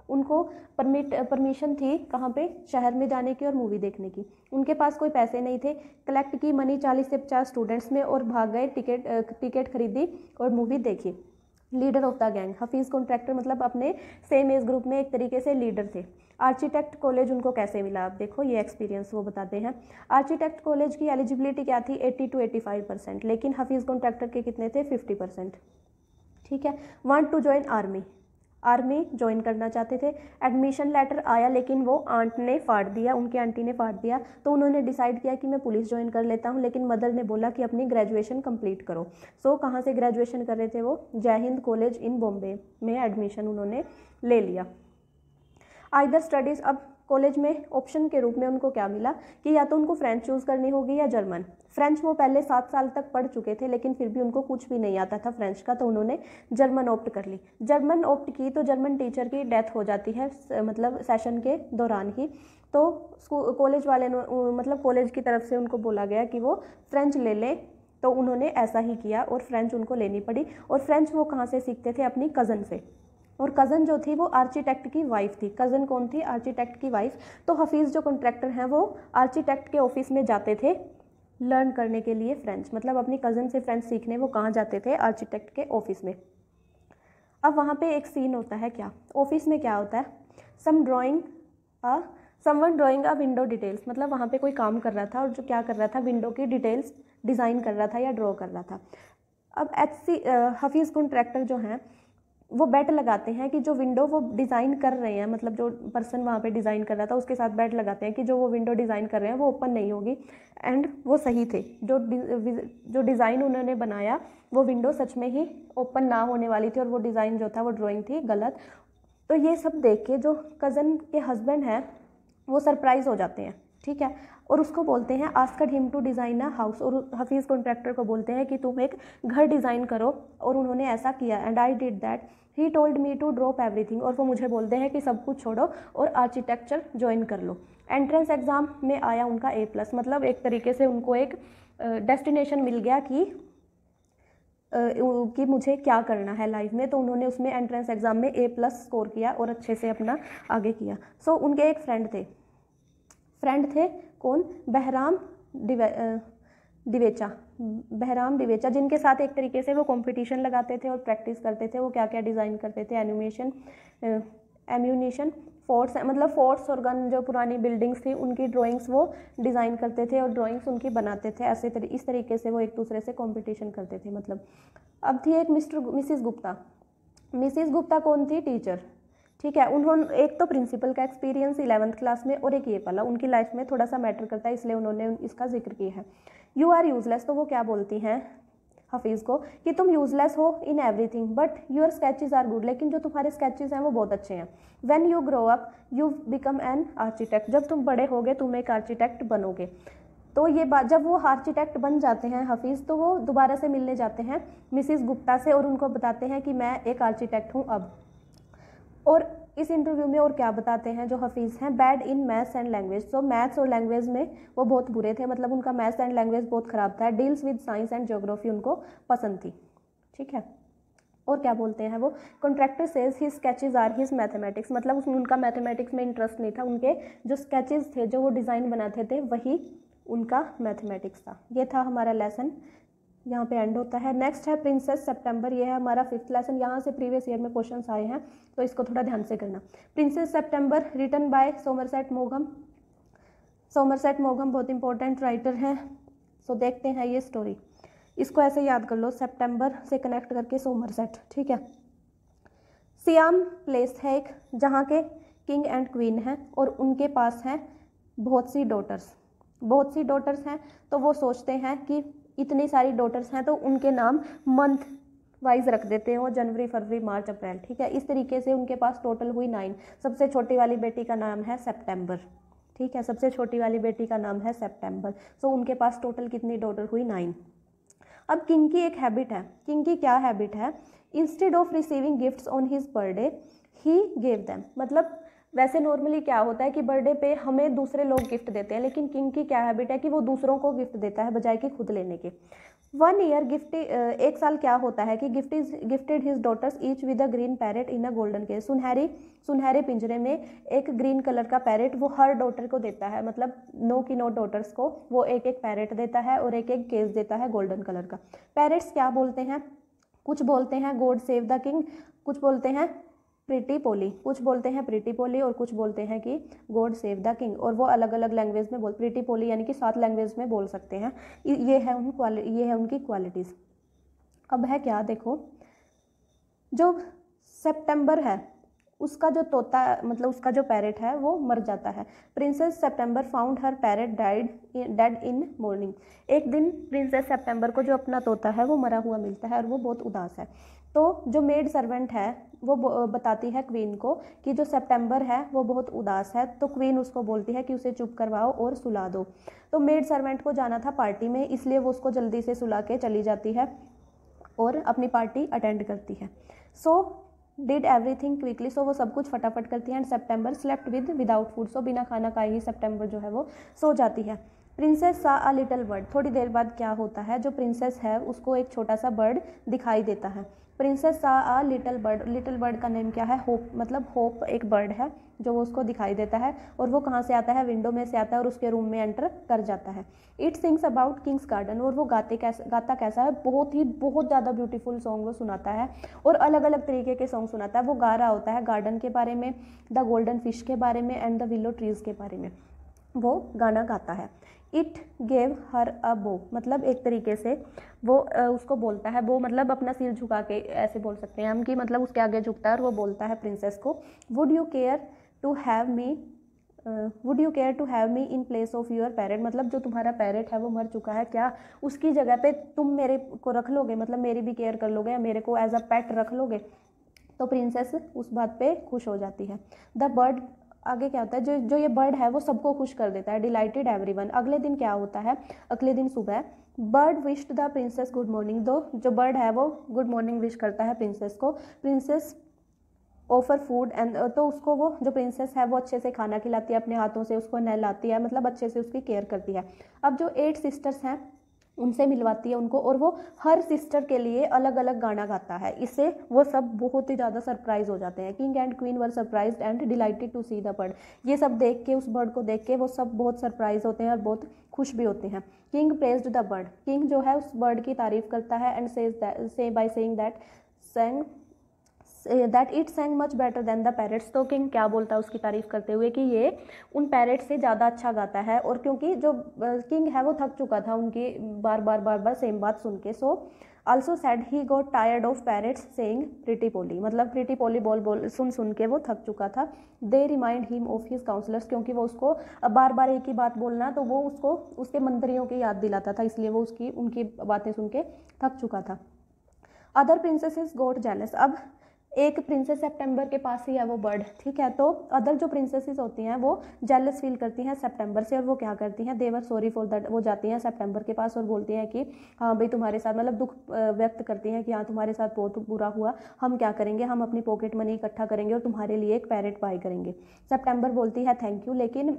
उनको परमिशन थी कहाँ पे, शहर में जाने की और मूवी देखने की। उनके पास कोई पैसे नहीं थे, कलेक्ट की मनी 40 से 50 स्टूडेंट्स में और भाग गए, टिकट खरीदी और मूवी देखी। Leader of the gang, Hafeez contractor मतलब अपने सेम एज ग्रुप में एक तरीके से लीडर थे। आर्किटेक्ट कॉलेज उनको कैसे मिला, आप देखो ये एक्सपीरियंस वो बताते हैं। आर्किटेक्ट कॉलेज की एलिजिबिलिटी क्या थी, 80 to 85%, लेकिन हफीज़ कॉन्ट्रैक्टर के कितने थे, 50%। ठीक है। Want to join army, army join करना चाहते थे। एडमिशन लेटर आया लेकिन वो आंट ने फाड़ दिया, उनकी आंटी ने फाड़ दिया, तो उन्होंने डिसाइड किया कि मैं पुलिस ज्वाइन कर लेता हूँ, लेकिन मदर ने बोला कि अपनी ग्रेजुएशन कंप्लीट करो। सो कहाँ से ग्रेजुएशन कर रहे थे वो? जय हिंद कॉलेज इन बॉम्बे में एडमिशन उन्होंने ले लिया। आइदर स्टडीज़, अब कॉलेज में ऑप्शन के रूप में उनको क्या मिला कि या तो उनको फ्रेंच चूज़ करनी होगी या जर्मन। फ्रेंच वो पहले 7 साल तक पढ़ चुके थे लेकिन फिर भी उनको कुछ भी नहीं आता था फ्रेंच का, तो उन्होंने जर्मन ऑप्ट कर ली। जर्मन ऑप्ट की तो जर्मन टीचर की डेथ हो जाती है मतलब सेशन के दौरान ही, तो कॉलेज वाले ने मतलब कॉलेज की तरफ से उनको बोला गया कि वो फ्रेंच ले लें, तो उन्होंने ऐसा ही किया और फ्रेंच उनको लेनी पड़ी। और फ्रेंच वो कहाँ से सीखते थे? अपनी कज़न से, और कज़न जो थी वो आर्किटेक्ट की वाइफ थी। कज़न कौन थी? आर्किटेक्ट की वाइफ। तो हफीज़ जो कॉन्ट्रैक्टर हैं वो आर्किटेक्ट के ऑफिस में जाते थे लर्न करने के लिए फ्रेंच, मतलब अपनी कज़न से फ्रेंच सीखने वो कहाँ जाते थे? आर्किटेक्ट के ऑफिस में। अब वहाँ पे एक सीन होता है, क्या ऑफिस में क्या होता है? समवन ड्राइंग अ विंडो डिटेल्स, मतलब वहाँ पे कोई काम कर रहा था और जो क्या कर रहा था? विंडो की डिटेल्स डिज़ाइन कर रहा था या ड्रॉ कर रहा था। अब हफीज़ कॉन्ट्रैक्टर जो हैं वो बेट लगाते हैं कि जो विंडो वो डिज़ाइन कर रहे हैं, मतलब जो पर्सन वहाँ पे डिज़ाइन कर रहा था उसके साथ बेट लगाते हैं कि जो वो विंडो डिज़ाइन कर रहे हैं वो ओपन नहीं होगी, एंड वो सही थे। जो डिज़ाइन उन्होंने बनाया वो विंडो सच में ही ओपन ना होने वाली थी और वो डिज़ाइन जो था वो ड्राइंग थी गलत। तो ये सब देख के जो कज़न के हस्बैंड हैं वो सरप्राइज़ हो जाते हैं, ठीक है, और उसको बोलते हैं asked him to design a house, और हफीज़ कॉन्ट्रैक्टर को बोलते हैं कि तुम एक घर डिज़ाइन करो, और उन्होंने ऐसा किया। And I did that, he told me to drop everything, और वो मुझे बोलते हैं कि सब कुछ छोड़ो और आर्किटेक्चर ज्वाइन कर लो। एंट्रेंस एग्ज़ाम में आया उनका A+, मतलब एक तरीके से उनको एक डेस्टिनेशन मिल गया कि मुझे क्या करना है लाइफ में, तो उन्होंने उसमें एंट्रेंस एग्ज़ाम में A+ स्कोर किया और अच्छे से अपना आगे किया। सो उनके एक फ्रेंड थे कौन? बहराम दिवेचा, जिनके साथ एक तरीके से वो कंपटीशन लगाते थे और प्रैक्टिस करते थे। वो क्या क्या डिज़ाइन करते थे? एम्यूनिशन फोर्ट्स, मतलब फोर्ट्स और गन, जो पुरानी बिल्डिंग्स थी उनकी ड्राइंग्स वो डिज़ाइन करते थे और ड्राइंग्स उनकी बनाते थे। इस तरीके से वो एक दूसरे से कंपटीशन करते थे। मतलब अब थी एक मिसिस गुप्ता कौन थी? टीचर, ठीक है। उन्होंने एक तो प्रिंसिपल का एक्सपीरियंस 11th क्लास में और एक ये वाला उनकी लाइफ में थोड़ा सा मैटर करता है, इसलिए उन्होंने इसका जिक्र किया है। यू आर यूजलेस, तो वो क्या बोलती हैं हफीज़ को कि तुम यूजलेस हो in everything but your sketches are good, लेकिन जो तुम्हारे स्केचेस हैं वो बहुत अच्छे हैं। When you grow up you become an architect, जब तुम बड़े होगे तुम एक आर्किटेक्ट बनोगे। तो ये बात, जब वो आर्किटेक्ट बन जाते हैं हफीज़, तो वो दोबारा से मिलने जाते हैं मिसिस गुप्ता से और उनको बताते हैं कि मैं एक आर्किटेक्ट हूँ अब। और इस इंटरव्यू में और क्या बताते हैं जो हफीज़ हैं? Bad in maths and language, तो मैथ्स और लैंग्वेज में वो बहुत बुरे थे, मतलब उनका मैथ्स एंड लैंग्वेज बहुत ख़राब था। Deals with science and geography उनको पसंद थी, ठीक है। और क्या बोलते हैं वो? Contractor says his sketches are his mathematics, मतलब उसमें उनका मैथमेटिक्स में इंटरेस्ट नहीं था, उनके जो स्केचेज थे जो वो डिज़ाइन बनाते थे वही उनका मैथमेटिक्स था। ये था हमारा लेसन, यहाँ पे एंड होता है। नेक्स्ट है प्रिंसेस सितंबर, ये है हमारा 5th लेसन। यहाँ से प्रीवियस ईयर में क्वेश्चंस आए हैं तो इसको थोड़ा ध्यान से करना। Princess September written by Somerset मॉगम बहुत इंपॉर्टेंट राइटर हैं। सो देखते हैं ये स्टोरी, इसको ऐसे याद कर लो, सितंबर से कनेक्ट करके सोमरसेट, ठीक है। सियाम प्लेस है एक जहाँ के किंग एंड क्वीन हैं और उनके पास हैं बहुत सी डॉटर्स हैं, तो वो सोचते हैं कि इतनी सारी डॉटर्स हैं तो उनके नाम मंथ वाइज रख देते हो, जनवरी, फरवरी, मार्च, अप्रैल, ठीक है। इस तरीके से उनके पास टोटल हुई 9। सबसे छोटी वाली बेटी का नाम है सितंबर, ठीक है, सबसे छोटी वाली बेटी का नाम है सितंबर। सो उनके पास टोटल कितनी डॉटर हुई? 9। अब किंग की एक हैबिट है, किंग की क्या हैबिट है? Instead of receiving gifts on his birthday he gave them, मतलब वैसे नॉर्मली क्या होता है कि बर्थडे पे हमें दूसरे लोग गिफ्ट देते हैं, लेकिन किंग की क्या हैबिट है कि वो दूसरों को गिफ्ट देता है बजाय कि खुद लेने के। 1 ईयर एक साल क्या होता है कि gifted his daughters each with a green parrot in a golden case, सुनहरे पिंजरे में एक ग्रीन कलर का पैरेट वो हर डॉटर को देता है, मतलब 9 डॉटर्स को वो एक एक पैरेट देता है और एक एक केस देता है गोल्डन कलर का। पैरेट्स क्या बोलते हैं? कुछ बोलते हैं गॉड सेव द किंग, कुछ बोलते हैं प्रीटी पोली, और कुछ बोलते हैं कि गॉड सेव द किंग, और वो अलग अलग लैंग्वेज में प्रीटी पोली यानी कि 7 लैंग्वेज में बोल सकते हैं। ये है उनकी क्वालिटीज़। अब है क्या, देखो जो सितंबर है उसका जो तोता मतलब उसका जो पैरेट है वो मर जाता है। Princess September found her parrot dead in morning. एक दिन प्रिंसेस सितंबर को जो अपना तोता है वो मरा हुआ मिलता है और वो बहुत उदास है। तो जो मेड सर्वेंट है वो बताती है क्वीन को कि जो सितंबर है वो बहुत उदास है। तो क्वीन उसको बोलती है कि उसे चुप करवाओ और सुला दो। तो मेड सर्वेंट को जाना था पार्टी में, इसलिए वो उसको जल्दी से सुला के चली जाती है और अपनी पार्टी अटेंड करती है। So did everything quickly, so वो सब कुछ फटाफट करती है। And September slept without food, so बिना खाना खाए ही सितंबर जो है वो सो जाती है। प्रिंसेस सा अ लिटिल बर्ड, थोड़ी देर बाद क्या होता है, जो प्रिंसेस है उसको एक छोटा सा बर्ड दिखाई देता है। प्रिंसेस सा अ लिटिल बर्ड का नेम क्या है, होप, मतलब होप एक बर्ड है जो वो उसको दिखाई देता है। और वो कहाँ से आता है, विंडो में से आता है और उसके रूम में एंटर कर जाता है। It sings about Kings garden, और वो गाता कैसा है, बहुत ज़्यादा ब्यूटीफुल सॉन्ग वो सुनाता है और अलग अलग तरीके के सॉन्ग सुनाता है। वो गा रहा होता है गार्डन के बारे में, द गोल्डन फिश के बारे में एंड द विलो ट्रीज के बारे में वो गाना गाता है। इट गेव हर अ बो, मतलब एक तरीके से वो उसको बोलता है, वो मतलब अपना सिर झुका के ऐसे बोल सकते हैं हम कि मतलब उसके आगे झुकता है और वो बोलता है प्रिंसेस को, would you care to have me in place of your parrot, मतलब जो तुम्हारा पैरेट है वो मर चुका है, क्या उसकी जगह पे तुम मेरे को रख लोगे, मतलब मेरी भी केयर कर लोगे या मेरे को एज अ पेट रख लोगे। तो प्रिंसेस उस बात पे खुश हो जाती है। द बर्ड, आगे क्या होता है, जो ये बर्ड है वो सबको खुश कर देता है, डिलाइटेड एवरीवन। अगले दिन क्या होता है, अगले दिन सुबह bird wished the princess good morning, दो जो बर्ड है वो गुड मॉर्निंग विश करता है प्रिंसेस को। प्रिंसेस ऑफर फूड एंड, तो उसको वो जो प्रिंसेस है वो अच्छे से खाना खिलाती है, अपने हाथों से उसको नहलाती है, मतलब अच्छे से उसकी केयर करती है। अब जो 8 सिस्टर्स हैं उनसे मिलवाती है उनको, और वो हर सिस्टर के लिए अलग अलग गाना गाता है। इससे वो सब बहुत ही ज़्यादा सरप्राइज हो जाते हैं। King and queen were surprised and delighted to see the bird, ये सब देख के, उस बर्ड को देख के वो सब बहुत सरप्राइज होते हैं और बहुत खुश भी होते हैं। King praised the bird, king जो है उस बर्ड की तारीफ करता है and say by saying that it sang much better than the parrots, तो किंग क्या बोलता है उसकी तारीफ करते हुए कि ये उन पैरेट से ज़्यादा अच्छा गाता है। और क्योंकि जो किंग है वो थक चुका था उनकी बार बार सेम बात सुन के, so also said he got tired of parrots saying pretty Polly, मतलब प्रिटी पोली बोल सुन के वो थक चुका था। They remind him of his counsellors, क्योंकि वो उसको बार बार एक ही बात बोलना, तो वो उसको उसके मंत्रियों की याद दिलाता था, इसलिए वो उनकी बातें सुन के थक चुका था। अदर प्रिंसेसेस गॉट जेलस, अब एक प्रिंसेस सितंबर के पास ही है वो बर्ड, ठीक है, तो अदर जो प्रिंसेसेस होती हैं वो जेलस फील करती हैं सितंबर से, और वो क्या करती हैं, देवर सॉरी फॉर दैट, वो जाती हैं सितंबर के पास और बोलती हैं कि हाँ भाई तुम्हारे साथ, मतलब दुख व्यक्त करती हैं कि हाँ तुम्हारे साथ बहुत बुरा हुआ, हम क्या करेंगे, हम अपनी पॉकेट मनी इकट्ठा करेंगे और तुम्हारे लिए एक पैरेट बाय करेंगे। सितंबर बोलती है थैंक यू, लेकिन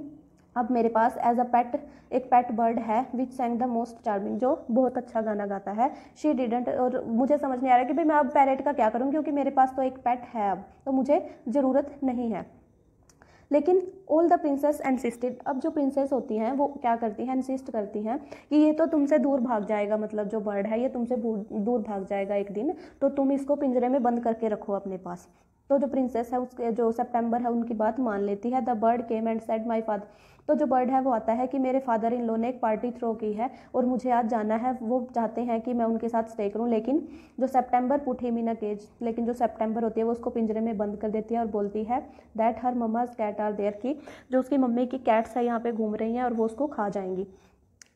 अब मेरे पास एज अ पेट एक पेट बर्ड है विच सेंग द मोस्ट चार्मिंग, जो बहुत अच्छा गाना गाता है। शी डिडेंट, और मुझे समझ नहीं आ रहा कि भाई मैं अब पैरेट का क्या करूं, क्योंकि मेरे पास तो एक पेट है, अब तो मुझे ज़रूरत नहीं है। लेकिन ऑल द प्रिंसेस इंसिस्टेड, अब जो प्रिंसेस होती हैं वो क्या करती हैं, इंसिस्ट करती हैं कि ये तो तुमसे दूर भाग जाएगा, मतलब जो बर्ड है ये तुमसे दूर भाग जाएगा एक दिन, तो तुम इसको पिंजरे में बंद करके रखो अपने पास। तो जो प्रिंसेस है उसके जो सितंबर है उनकी बात मान लेती है। The bird came and said my father, तो जो बर्ड है वो आता है कि मेरे फादर इन लॉ ने एक पार्टी थ्रो की है और मुझे आज जाना है, वो चाहते हैं कि मैं उनके साथ स्टे करूं, लेकिन जो September put him in a cage, लेकिन जो सितंबर होती है वो उसको पिंजरे में बंद कर देती है और बोलती है that her mamma's cat are there, की जो उसकी मम्मी की कैट्स है यहाँ पे घूम रही हैं और वो उसको खा जाएंगी।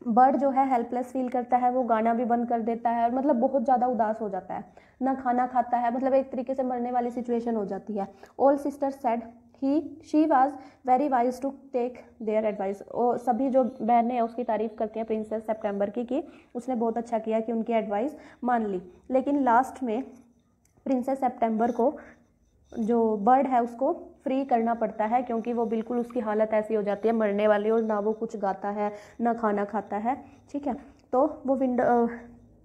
बर्ड जो है हेल्पलेस फील करता है, वो गाना भी बंद कर देता है और मतलब बहुत ज़्यादा उदास हो जाता है, ना खाना खाता है, मतलब एक तरीके से मरने वाली सिचुएशन हो जाती है। All sisters said she was very wise to take their advice, और सभी जो बहनें हैं उसकी तारीफ करती हैं प्रिंसेस सितंबर की कि उसने बहुत अच्छा किया कि उनकी एडवाइस मान ली। लेकिन लास्ट में प्रिंसेस सितंबर को जो बर्ड है उसको फ्री करना पड़ता है, क्योंकि वो बिल्कुल उसकी हालत ऐसी हो जाती है मरने वाली, और ना वो कुछ गाता है ना खाना खाता है, ठीक है, तो वो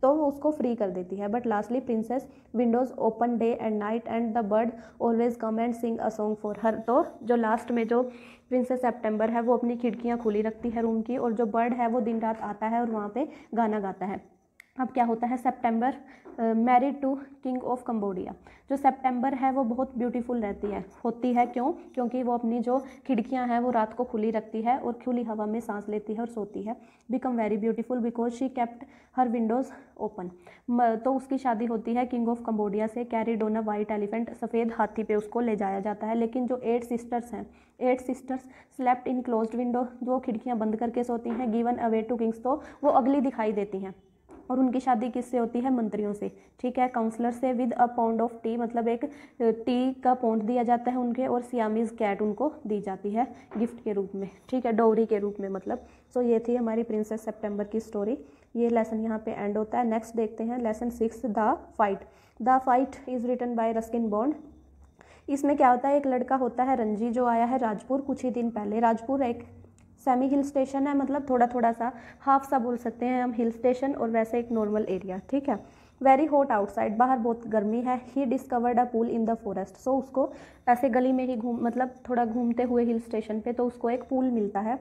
तो वो उसको फ्री कर देती है। But lastly princess Windows open day and night and the bird always come and Singh a song for her, तो जो लास्ट में जो प्रिंसेस सितंबर है वो अपनी खिड़कियाँ खुली रखती है रूम की, और जो बर्ड है वो दिन रात आता है और वहाँ पे गाना गाता है। अब क्या होता है, September married to king of Cambodia. जो सितंबर है वो बहुत ब्यूटीफुल होती है क्यों? क्योंकि वो अपनी जो खिड़कियां हैं वो रात को खुली रखती है और खुली हवा में सांस लेती है और सोती है। Become very beautiful because she kept her Windows open. तो उसकी शादी होती है किंग ऑफ कंबोडिया से। Carried on a white elephant, सफ़ेद हाथी पे उसको ले जाया जाता है। लेकिन जो 8 सिस्टर्स हैं, 8 सिस्टर्स स्लेप्ट इन क्लोज्ड विंडो, जो खिड़कियाँ बंद करके सोती हैं। गिवन अवे टू किंग्स, तो वो अगली दिखाई देती हैं। और उनकी शादी किससे होती है? मंत्रियों से, ठीक है, काउंसलर से। With a pound of T, मतलब एक टी का पाउंड दिया जाता है उनके, और सियामीज कैट उनको दी जाती है गिफ्ट के रूप में, ठीक है, डोरी के रूप में मतलब। सो ये थी हमारी प्रिंसेस सितंबर की स्टोरी। ये लेसन यहाँ पे एंड होता है। नेक्स्ट देखते हैं lesson 6, the fight. The fight is written by Ruskin Bond. इसमें क्या होता है, एक लड़का होता है रंजी, जो आया है राजपुर कुछ ही दिन पहले। राजपुर एक सेमी हिल स्टेशन है, मतलब थोड़ा सा हाफ सा बोल सकते हैं हम हिल स्टेशन, और वैसे एक नॉर्मल एरिया, ठीक है। वेरी हॉट आउटसाइड, बाहर बहुत गर्मी है। He discovered a pool in the forest. So उसको ऐसे गली में ही मतलब थोड़ा घूमते हुए हिल स्टेशन पे, तो उसको एक पूल मिलता है।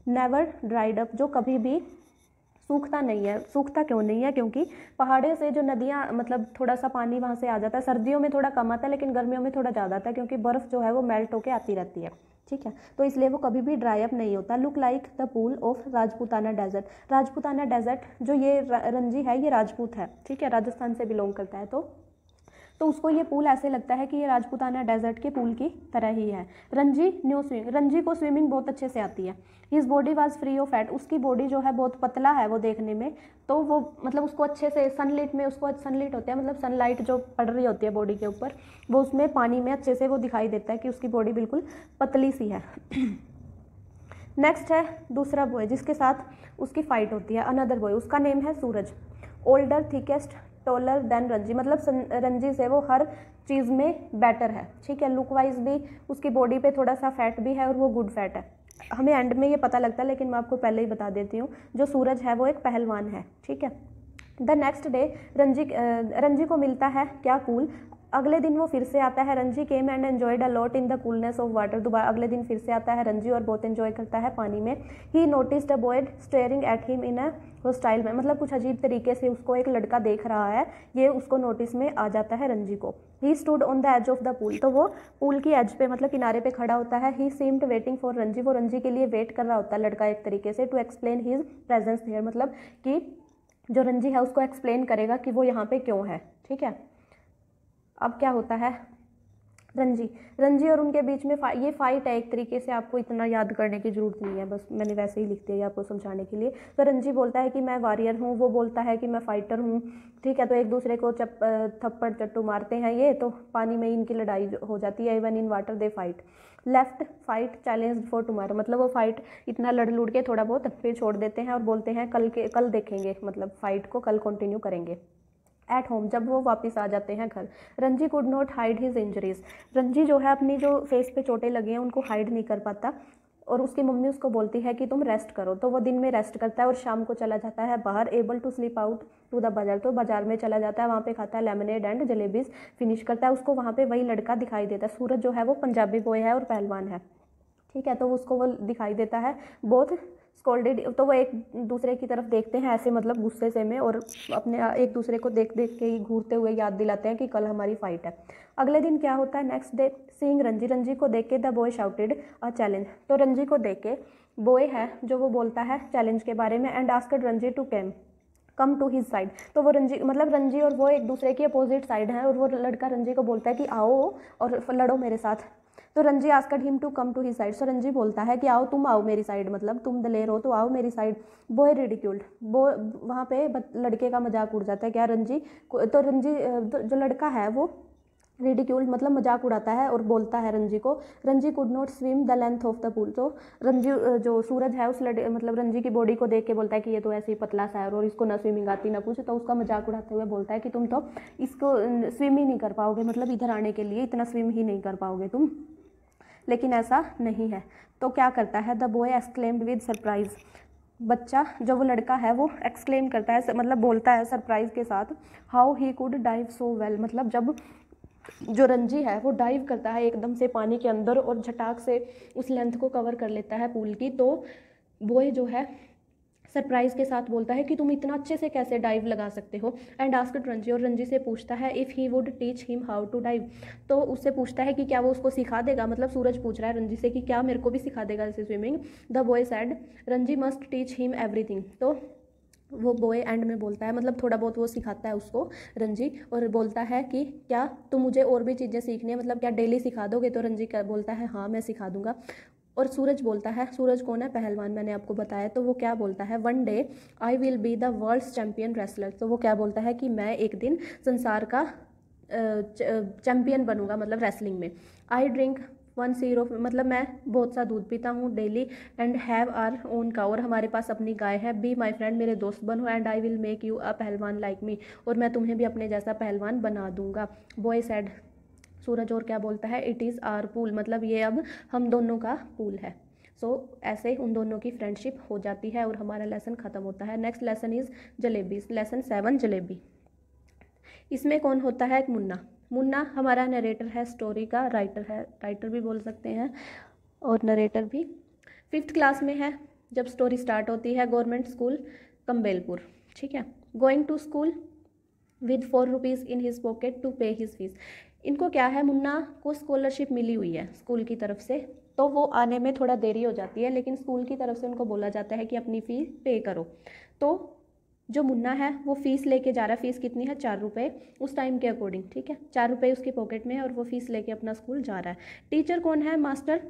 नेवर ड्राइड अप, जो कभी भी सूखता नहीं है। सूखता क्यों नहीं है? क्योंकि पहाड़े से जो नदियाँ, मतलब थोड़ा सा पानी वहाँ से आ जाता है। सर्दियों में थोड़ा कम आता है, लेकिन गर्मियों में थोड़ा ज़्यादा आता है, क्योंकि बर्फ़ जो है वो मेल्ट होकर आती रहती है, ठीक है। तो इसलिए वो कभी भी ड्राई अप नहीं होता। Look like the pool of Rajputana desert. Rajputana desert, जो ये रंजी है ये राजपूत है, ठीक है, राजस्थान से बिलोंग करता है। तो उसको ये पूल ऐसे लगता है कि ये राजपूताना डेजर्ट के पूल की तरह ही है। रंजी न्यू स्विमिंग, रंजी को स्विमिंग बहुत अच्छे से आती है। His body was free of fat, उसकी बॉडी जो है बहुत पतला है वो देखने में, तो वो मतलब उसको अच्छे से सनलाइट में, उसको सनलाइट होता है, मतलब सनलाइट जो पड़ रही होती है बॉडी के ऊपर, वो उसमें पानी में अच्छे से वो दिखाई देता है कि उसकी बॉडी बिल्कुल पतली सी है। नेक्स्ट है दूसरा बॉय जिसके साथ उसकी फाइट होती है, अनदर बॉय, उसका नेम है Suraj. Older, thickest, taller than Ranji, मतलब रंजी से वो हर चीज़ में बेटर है, ठीक है। लुक वाइज भी उसकी बॉडी पे थोड़ा सा फैट भी है, और वो गुड फैट है। हमें एंड में ये पता लगता है, लेकिन मैं आपको पहले ही बता देती हूँ, जो सूरज है वो एक पहलवान है, ठीक है। द नेक्स्ट डे रंजी को मिलता है क्या? कूल। अगले दिन वो फिर से आता है। Ranji came and enjoyed a lot in the coolness of water. दोबारा अगले दिन फिर से आता है रंजी और बहुत एंजॉय करता है पानी में। ही noticed a boy staring at him in a hostile में, मतलब कुछ अजीब तरीके से उसको एक लड़का देख रहा है, ये उसको नोटिस में आ जाता है रंजी को। He stood on the edge of the pool, तो वो पूल की एज पे, मतलब किनारे पे खड़ा होता है। ही सीम्ड वेटिंग फॉर रंजी, वो रंजी के लिए वेट कर रहा होता है लड़का एक तरीके से। To explain his presence here, मतलब कि जो रंजी है उसको एक्सप्लेन करेगा कि वो यहाँ पे क्यों है, ठीक है। अब क्या होता है, रंजी और उनके बीच में ये फाइट है एक तरीके से, आपको इतना याद करने की जरूरत नहीं है, बस मैंने वैसे ही लिख दिया आपको समझाने के लिए। तो रंजी बोलता है कि मैं वॉरियर हूँ, वो बोलता है कि मैं फाइटर हूँ, ठीक है। तो एक दूसरे को थप्पड़ चट्टू मारते हैं ये, तो पानी में इनकी लड़ाई हो जाती है। Even in water they fight. Left fight challenge for tomorrow, मतलब वो फाइट इतना लड़ लुड़ के थोड़ा बहुत फिर छोड़ देते हैं और बोलते हैं कल देखेंगे, मतलब फाइट को कल कंटिन्यू करेंगे। एट होम, जब वो वापस आ जाते हैं घर, Ranji could not hide his injuries. Ranji जो है अपनी जो फेस पे चोटें लगी हैं उनको हाइड नहीं कर पाता, और उसकी मम्मी उसको बोलती है कि तुम रेस्ट करो। तो वो दिन में रेस्ट करता है और शाम को चला जाता है बाहर। Able to slip out to the bazaar, तो बाजार में चला जाता है, वहाँ पे खाता है लेमनेड एंड जलेबीज, फिनिश करता है। उसको वहाँ पे वही लड़का दिखाई देता है, सूरज जो है वो पंजाबी बॉय है और पहलवान है, ठीक है। तो उसको वो दिखाई देता है बहुत स्कोल्डेड, तो वो एक दूसरे की तरफ देखते हैं ऐसे, मतलब गुस्से से में, और अपने एक दूसरे को देख देख के ही घूरते हुए याद दिलाते हैं कि कल हमारी फाइट है। अगले दिन क्या होता है, नेक्स्ट डे सीइंग रंजी को देख के the boy shouted a challenge, तो रंजी को देख के बॉय है जो वो बोलता है चैलेंज के बारे में। And asked Ranji to come to his side, तो वो रंजी और वो एक दूसरे की अपोजिट साइड है, और वो लड़का रंजी को बोलता है कि आओ और लड़ो मेरे साथ। तो Ranji asked him to come to his side, so Ranji बोलता है कि तुम आओ मेरी साइड, मतलब तुम दलेर हो तो आओ मेरी साइड। बॉय रिडिक्यूल्ड, वो वहाँ पे लड़के का मजाक उड़ जाता है क्या रंजी, तो रंजी जो लड़का है वो रिडिक्यूल्ड मतलब मजाक उड़ाता है और बोलता है रंजी को, Ranji could not swim the length of the pool. तो रंजी जो सूरज है उस मतलब रंजी की बॉडी को देख के बोलता है कि ये तो ऐसे ही पतला सा है और इसको ना स्विमिंग आती ना कुछ, तो उसका मजाक उड़ाते हुए बोलता है कि तुम तो इसको स्विम ही नहीं कर पाओगे, मतलब इधर आने के लिए इतना स्विम ही नहीं कर पाओगे तुम। लेकिन ऐसा नहीं है। तो क्या करता है, the boy exclaimed with surprise, बच्चा जो वो लड़का है वो एक्सक्लेम करता है, मतलब बोलता है सरप्राइज के साथ, how he could dive so well, मतलब जब जो रंजी है वो डाइव करता है एकदम से पानी के अंदर और झटाक से उस लेंथ को कवर कर लेता है पूल की, तो बॉय जो है सरप्राइज के साथ बोलता है कि तुम इतना अच्छे से कैसे डाइव लगा सकते हो। एंड आस्क्ड रंजी, और रंजी से पूछता है if he would teach him how to dive, तो उससे पूछता है कि क्या वो उसको सिखा देगा, मतलब सूरज पूछ रहा है रंजी से कि क्या मेरे को भी सिखा देगा ऐसे swimming. The boy sad Ranji must teach him everything, तो वो बॉय एंड में बोलता है, मतलब थोड़ा बहुत वो सिखाता है उसको रंजी, और बोलता है कि क्या तुम मुझे और भी चीज़ें सीखनी है, मतलब क्या डेली सिखा दोगे, तो रंजी क्या बोलता है हाँ मैं सिखा दूंगा। और सूरज बोलता है, सूरज कौन है, पहलवान, मैंने आपको बताया, तो वो क्या बोलता है, one day I will be the world's champion wrestler, तो वो क्या बोलता है कि मैं एक दिन संसार का चैम्पियन बनूंगा, मतलब रेसलिंग में। आई ड्रिंक 10, मतलब मैं बहुत सा दूध पीता हूँ daily, and have our own cow, और हमारे पास अपनी गाय है। बी माई फ्रेंड, मेरे दोस्त बनो, and I will make you अ पहलवान लाइक मी, और मैं तुम्हें भी अपने जैसा पहलवान बना दूंगा। बॉय सैड, सूरज और क्या बोलता है, इट इज़ आर पूल, मतलब ये अब हम दोनों का पूल है। सो ऐसे उन दोनों की फ्रेंडशिप हो जाती है और हमारा लेसन ख़त्म होता है। Next lesson is jalebis, lesson 7 jalebi. इसमें कौन होता है, मुन्ना। मुन्ना हमारा नरेटर है, स्टोरी का राइटर है, राइटर भी बोल सकते हैं और नरेटर भी। 5th क्लास में है जब स्टोरी स्टार्ट होती है। गवर्नमेंट स्कूल कम्बेलपुर, ठीक है। Going to school with 4 rupees in his pocket to pay his fees. इनको क्या है, मुन्ना को स्कॉलरशिप मिली हुई है स्कूल की तरफ से, तो वो आने में थोड़ा देरी हो जाती है, लेकिन स्कूल की तरफ से उनको बोला जाता है कि अपनी फ़ीस पे करो। तो जो मुन्ना है वो फ़ीस लेके जा रहा है, फ़ीस कितनी है, 4 रुपये उस टाइम के अकॉर्डिंग, ठीक है, 4 रुपये उसकी पॉकेट में है और वो फ़ीस लेके अपना स्कूल जा रहा है। टीचर कौन है, मास्टर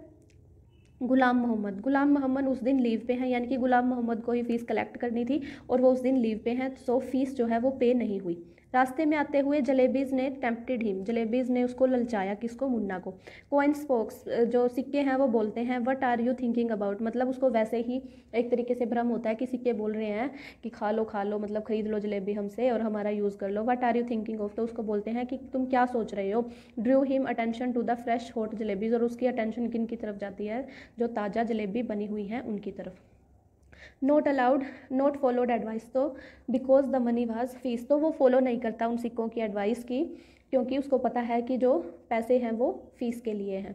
गुलाम मोहम्मद। गुलाम मोहम्मद उस दिन लीव पे हैं, यानी कि गुलाम मोहम्मद को ही फ़ीस कलेक्ट करनी थी और वो उस दिन लीव पे हैं, सो फीस जो है वो पे नहीं हुई। रास्ते में आते हुए जलेबीज़ ने टेम्प्टेड हिम, जलेबीज़ ने उसको ललचाया, किसको, मुन्ना को। कॉइन स्पोक्स, जो सिक्के हैं वो बोलते हैं what are you thinking about, मतलब उसको वैसे ही एक तरीके से भ्रम होता है कि सिक्के बोल रहे हैं कि खा लो, मतलब खरीद लो जलेबी हमसे और हमारा यूज़ कर लो। What are you thinking of, तो उसको बोलते हैं कि तुम क्या सोच रहे हो। Drew him attention to the fresh hot jalebis, और उसकी अटेंशन किन की तरफ जाती है, जो ताज़ा जलेबी बनी हुई हैं उनकी तरफ। Not allowed, not followed advice, तो because the money was fees, तो वो फॉलो नहीं करता उन सिक्कों की एडवाइस की, क्योंकि उसको पता है कि जो पैसे हैं वो फीस के लिए हैं।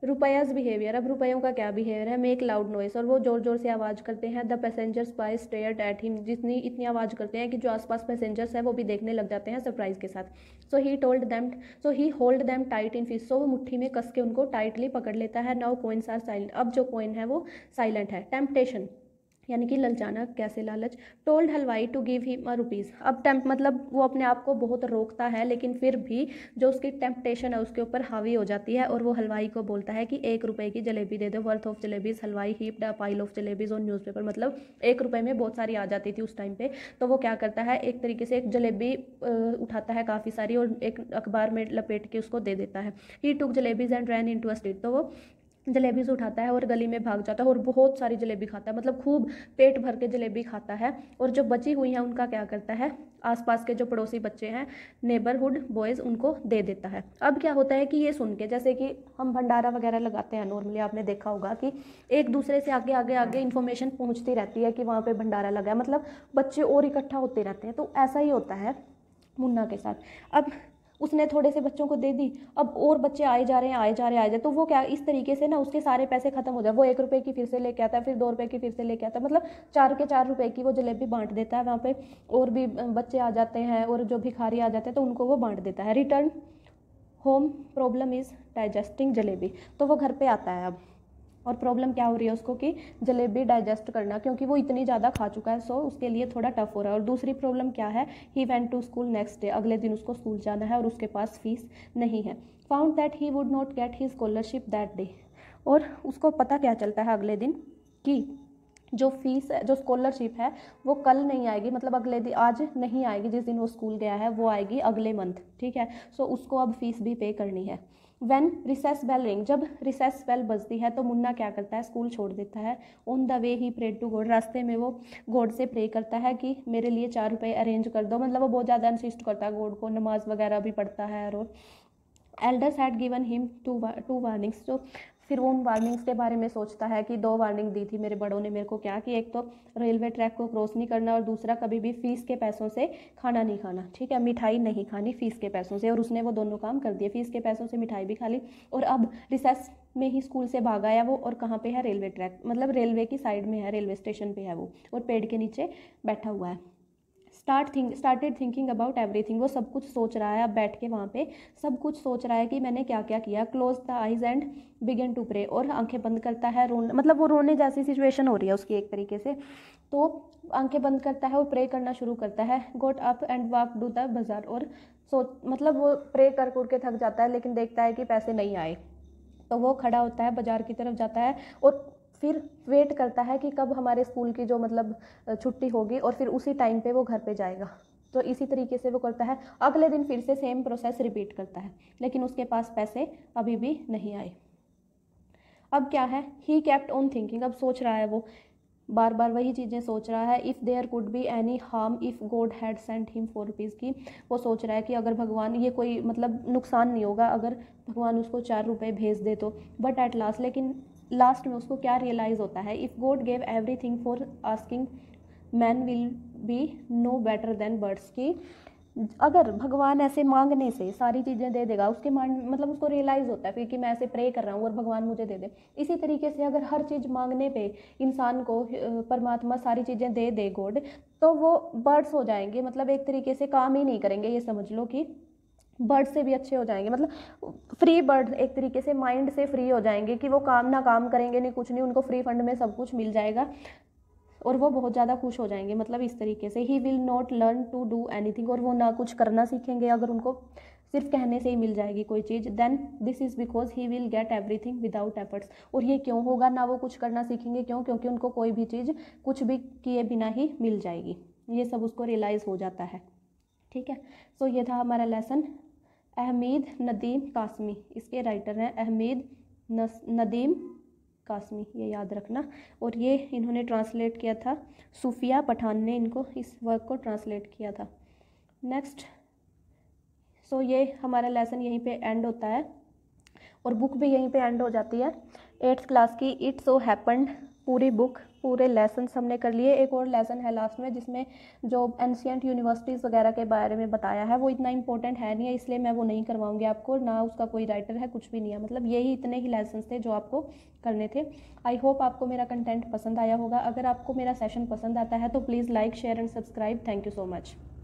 रुपयाज बिहेवियर, अब रुपयों का क्या बिहेवियर है, मेक लाउड नॉइस, और वो ज़ोर ज़ोर से आवाज़ करते हैं। The passengers by stared at him, जितनी इतनी आवाज़ करते हैं कि जो आसपास पैसेंजर्स हैं वो भी देखने लग जाते हैं सरप्राइज के साथ। So he hold them tight in fist, so वो मुट्ठी में कस के उनको टाइटली पकड़ लेता है। नाउ कॉइन्स आर साइलेंट, अब जो कॉइन है वो साइलेंट है। टेम्पटेशन, यानी कि ललचाना, कैसे लालच। Told halwai to give him a rupees, अब टेम्प मतलब वो अपने आप को बहुत रोकता है, लेकिन फिर भी जो उसकी टेम्पटेशन है उसके ऊपर हावी हो जाती है और वो हलवाई को बोलता है कि 1 रुपये की जलेबी दे दो, वर्थ ऑफ जलेबीज। हलवाई heaped a pile of jalebis on newspaper, मतलब 1 रुपये में बहुत सारी आ जाती थी उस टाइम पे, तो वो क्या करता है, एक तरीके से एक जलेबी उठाता है काफ़ी सारी और एक अखबार में लपेट के उसको दे देता है। He took jalebis and ran into a street, तो वो जलेबीज उठाता है और गली में भाग जाता है और बहुत सारी जलेबी खाता है, मतलब खूब पेट भर के जलेबी खाता है। और जो बची हुई है उनका क्या करता है, आसपास के जो पड़ोसी बच्चे हैं, नेबरहुड बॉयज़, उनको दे देता है। अब क्या होता है कि ये सुन के, जैसे कि हम भंडारा वगैरह लगाते हैं नॉर्मली, आपने देखा होगा कि एक दूसरे से आगे आगे आगे इन्फॉर्मेशन पहुंचती रहती है कि वहाँ पे भंडारा लगा है, मतलब बच्चे और इकट्ठा होते रहते हैं, तो ऐसा ही होता है मुन्ना के साथ। अब उसने थोड़े से बच्चों को दे दी, अब और बच्चे आए जा रहे हैं, आए जा रहे, तो वो क्या इस तरीके से ना उसके सारे पैसे खत्म हो जाए। वो 1 रुपये की फिर से लेके आता है, फिर 2 रुपये की फिर से लेके आता है, मतलब 4 के 4 रुपये की वो जलेबी बांट देता है वहाँ पे। और भी बच्चे आ जाते हैं और जो भिखारी आ जाते हैं तो उनको वो बांट देता है। Return home, problem is digesting jalebi, तो वो घर पे आता है अब, और प्रॉब्लम क्या हो रही है उसको कि जलेबी डाइजेस्ट करना, क्योंकि वो इतनी ज़्यादा खा चुका है, सो उसके लिए थोड़ा टफ हो रहा है। और दूसरी प्रॉब्लम क्या है, he went to school next day, अगले दिन उसको स्कूल जाना है और उसके पास फीस नहीं है। Found that he would not gate he scholarship that day, और उसको पता क्या चलता है अगले दिन कि जो फीस जो स्कॉलरशिप है वो कल नहीं आएगी, मतलब अगले दिन, आज नहीं आएगी, जिस दिन वो स्कूल गया है वो आएगी अगले मंथ, ठीक है। सो उसको अब फीस भी पे करनी है। व्हेन रिसेस बेल रिंग, जब रिसेस बेल बजती है तो मुन्ना क्या करता है, स्कूल छोड़ देता है। On the way he prayed to God, रास्ते में वो गॉड से प्रे करता है कि मेरे लिए 4 रुपये अरेंज कर दो, मतलब वो बहुत ज़्यादा इंसिस्ट करता है गॉड को, नमाज वगैरह भी पढ़ता है और elders had given him two warnings. तो फिर वो उन वार्निंग्स के बारे में सोचता है कि 2 वार्निंग दी थी मेरे बड़ों ने मेरे को, क्या कि एक तो रेलवे ट्रैक को क्रॉस नहीं करना और दूसरा कभी भी फ़ीस के पैसों से खाना नहीं खाना, ठीक है, मिठाई नहीं खानी फ़ीस के पैसों से। और उसने वो दोनों काम कर दिए, फ़ीस के पैसों से मिठाई भी खा ली और अब रिसेस में ही स्कूल से भागा है वो। और कहाँ पे है? रेलवे ट्रैक, मतलब रेलवे की साइड में है, रेलवे स्टेशन पे है वो और पेड़ के नीचे बैठा हुआ है। स्टार्टेड थिंकिंग अबाउट एवरीथिंग, वो सब कुछ सोच रहा है अब बैठ के वहाँ पे, सब कुछ सोच रहा है कि मैंने क्या क्या किया। Close the eyes and began to pray, और आंखें बंद करता है, रोने, मतलब वो रोने जैसी सिचुएशन हो रही है उसकी एक तरीके से, तो आंखें बंद करता है और प्रे करना शुरू करता है। Got up and walk to the bazaar, और मतलब वो प्रे कर के थक जाता है लेकिन देखता है कि पैसे नहीं आए, तो वो खड़ा होता है, बाजार की तरफ जाता है और फिर वेट करता है कि कब हमारे स्कूल की जो मतलब छुट्टी होगी और फिर उसी टाइम पे वो घर पे जाएगा। तो इसी तरीके से वो करता है। अगले दिन फिर से सेम प्रोसेस रिपीट करता है, लेकिन उसके पास पैसे अभी भी नहीं आए। अब क्या है? ही केप्ट ऑन थिंकिंग, अब सोच रहा है वो, बार बार वही चीज़ें सोच रहा है। If there could be any harm if God had sent him 4 rupees की, वो सोच रहा है कि अगर भगवान, ये कोई मतलब नुकसान नहीं होगा अगर भगवान उसको 4 रुपये भेज दे तो। बट एट लास्ट, लेकिन लास्ट में उसको क्या रियलाइज़ होता है? If God gave everything for asking man will be no better than birds की, अगर भगवान ऐसे मांगने से सारी चीज़ें दे देगा, उसके माइंड मतलब उसको रियलाइज़ होता है फिर कि मैं ऐसे प्रे कर रहा हूँ और भगवान मुझे दे दे। इसी तरीके से अगर हर चीज़ मांगने पे इंसान को परमात्मा सारी चीज़ें दे दे गॉड, तो वो बर्ड्स हो जाएंगे, मतलब एक तरीके से काम ही नहीं करेंगे, ये समझ लो कि बर्ड से भी अच्छे हो जाएंगे, मतलब फ्री बर्ड, एक तरीके से माइंड से फ्री हो जाएंगे कि वो काम ना काम करेंगे, नहीं कुछ नहीं, उनको फ्री फंड में सब कुछ मिल जाएगा और वो बहुत ज़्यादा खुश हो जाएंगे। मतलब इस तरीके से he will not learn to do anything, और वो ना कुछ करना सीखेंगे अगर उनको सिर्फ कहने से ही मिल जाएगी कोई चीज़। Then this is because he will get everything without efforts, और ये क्यों होगा? ना वो कुछ करना सीखेंगे, क्यों? क्योंकि उनको कोई भी चीज़ कुछ भी किए बिना ही मिल जाएगी। ये सब उसको रियलाइज़ हो जाता है, ठीक है। सो ये था हमारा लेसन। अहमीद नदीम कासमी, इसके राइटर हैं अहमीद नदीम कासमी, ये याद रखना। और ये इन्होंने ट्रांसलेट किया था, सूफिया पठान ने इनको इस वर्क को ट्रांसलेट किया था। नेक्स्ट, सो ये हमारा लेसन यहीं पे एंड होता है और बुक भी यहीं पे एंड हो जाती है। 8th क्लास की इट सो हैपेंड पूरी बुक, पूरे लेसन हमने कर लिए। एक और लेसन है लास्ट में जिसमें जो एंशियंट यूनिवर्सिटीज़ वगैरह के बारे में बताया है, वो इतना इंपॉर्टेंट है नहीं है, इसलिए मैं वो नहीं करवाऊंगी आपको, ना उसका कोई राइटर है, कुछ भी नहीं है, मतलब यही इतने ही लेसन थे जो आपको करने थे। आई होप आपको मेरा कंटेंट पसंद आया होगा। अगर आपको मेरा सेशन पसंद आता है तो please like share and subscribe. Thank you so much.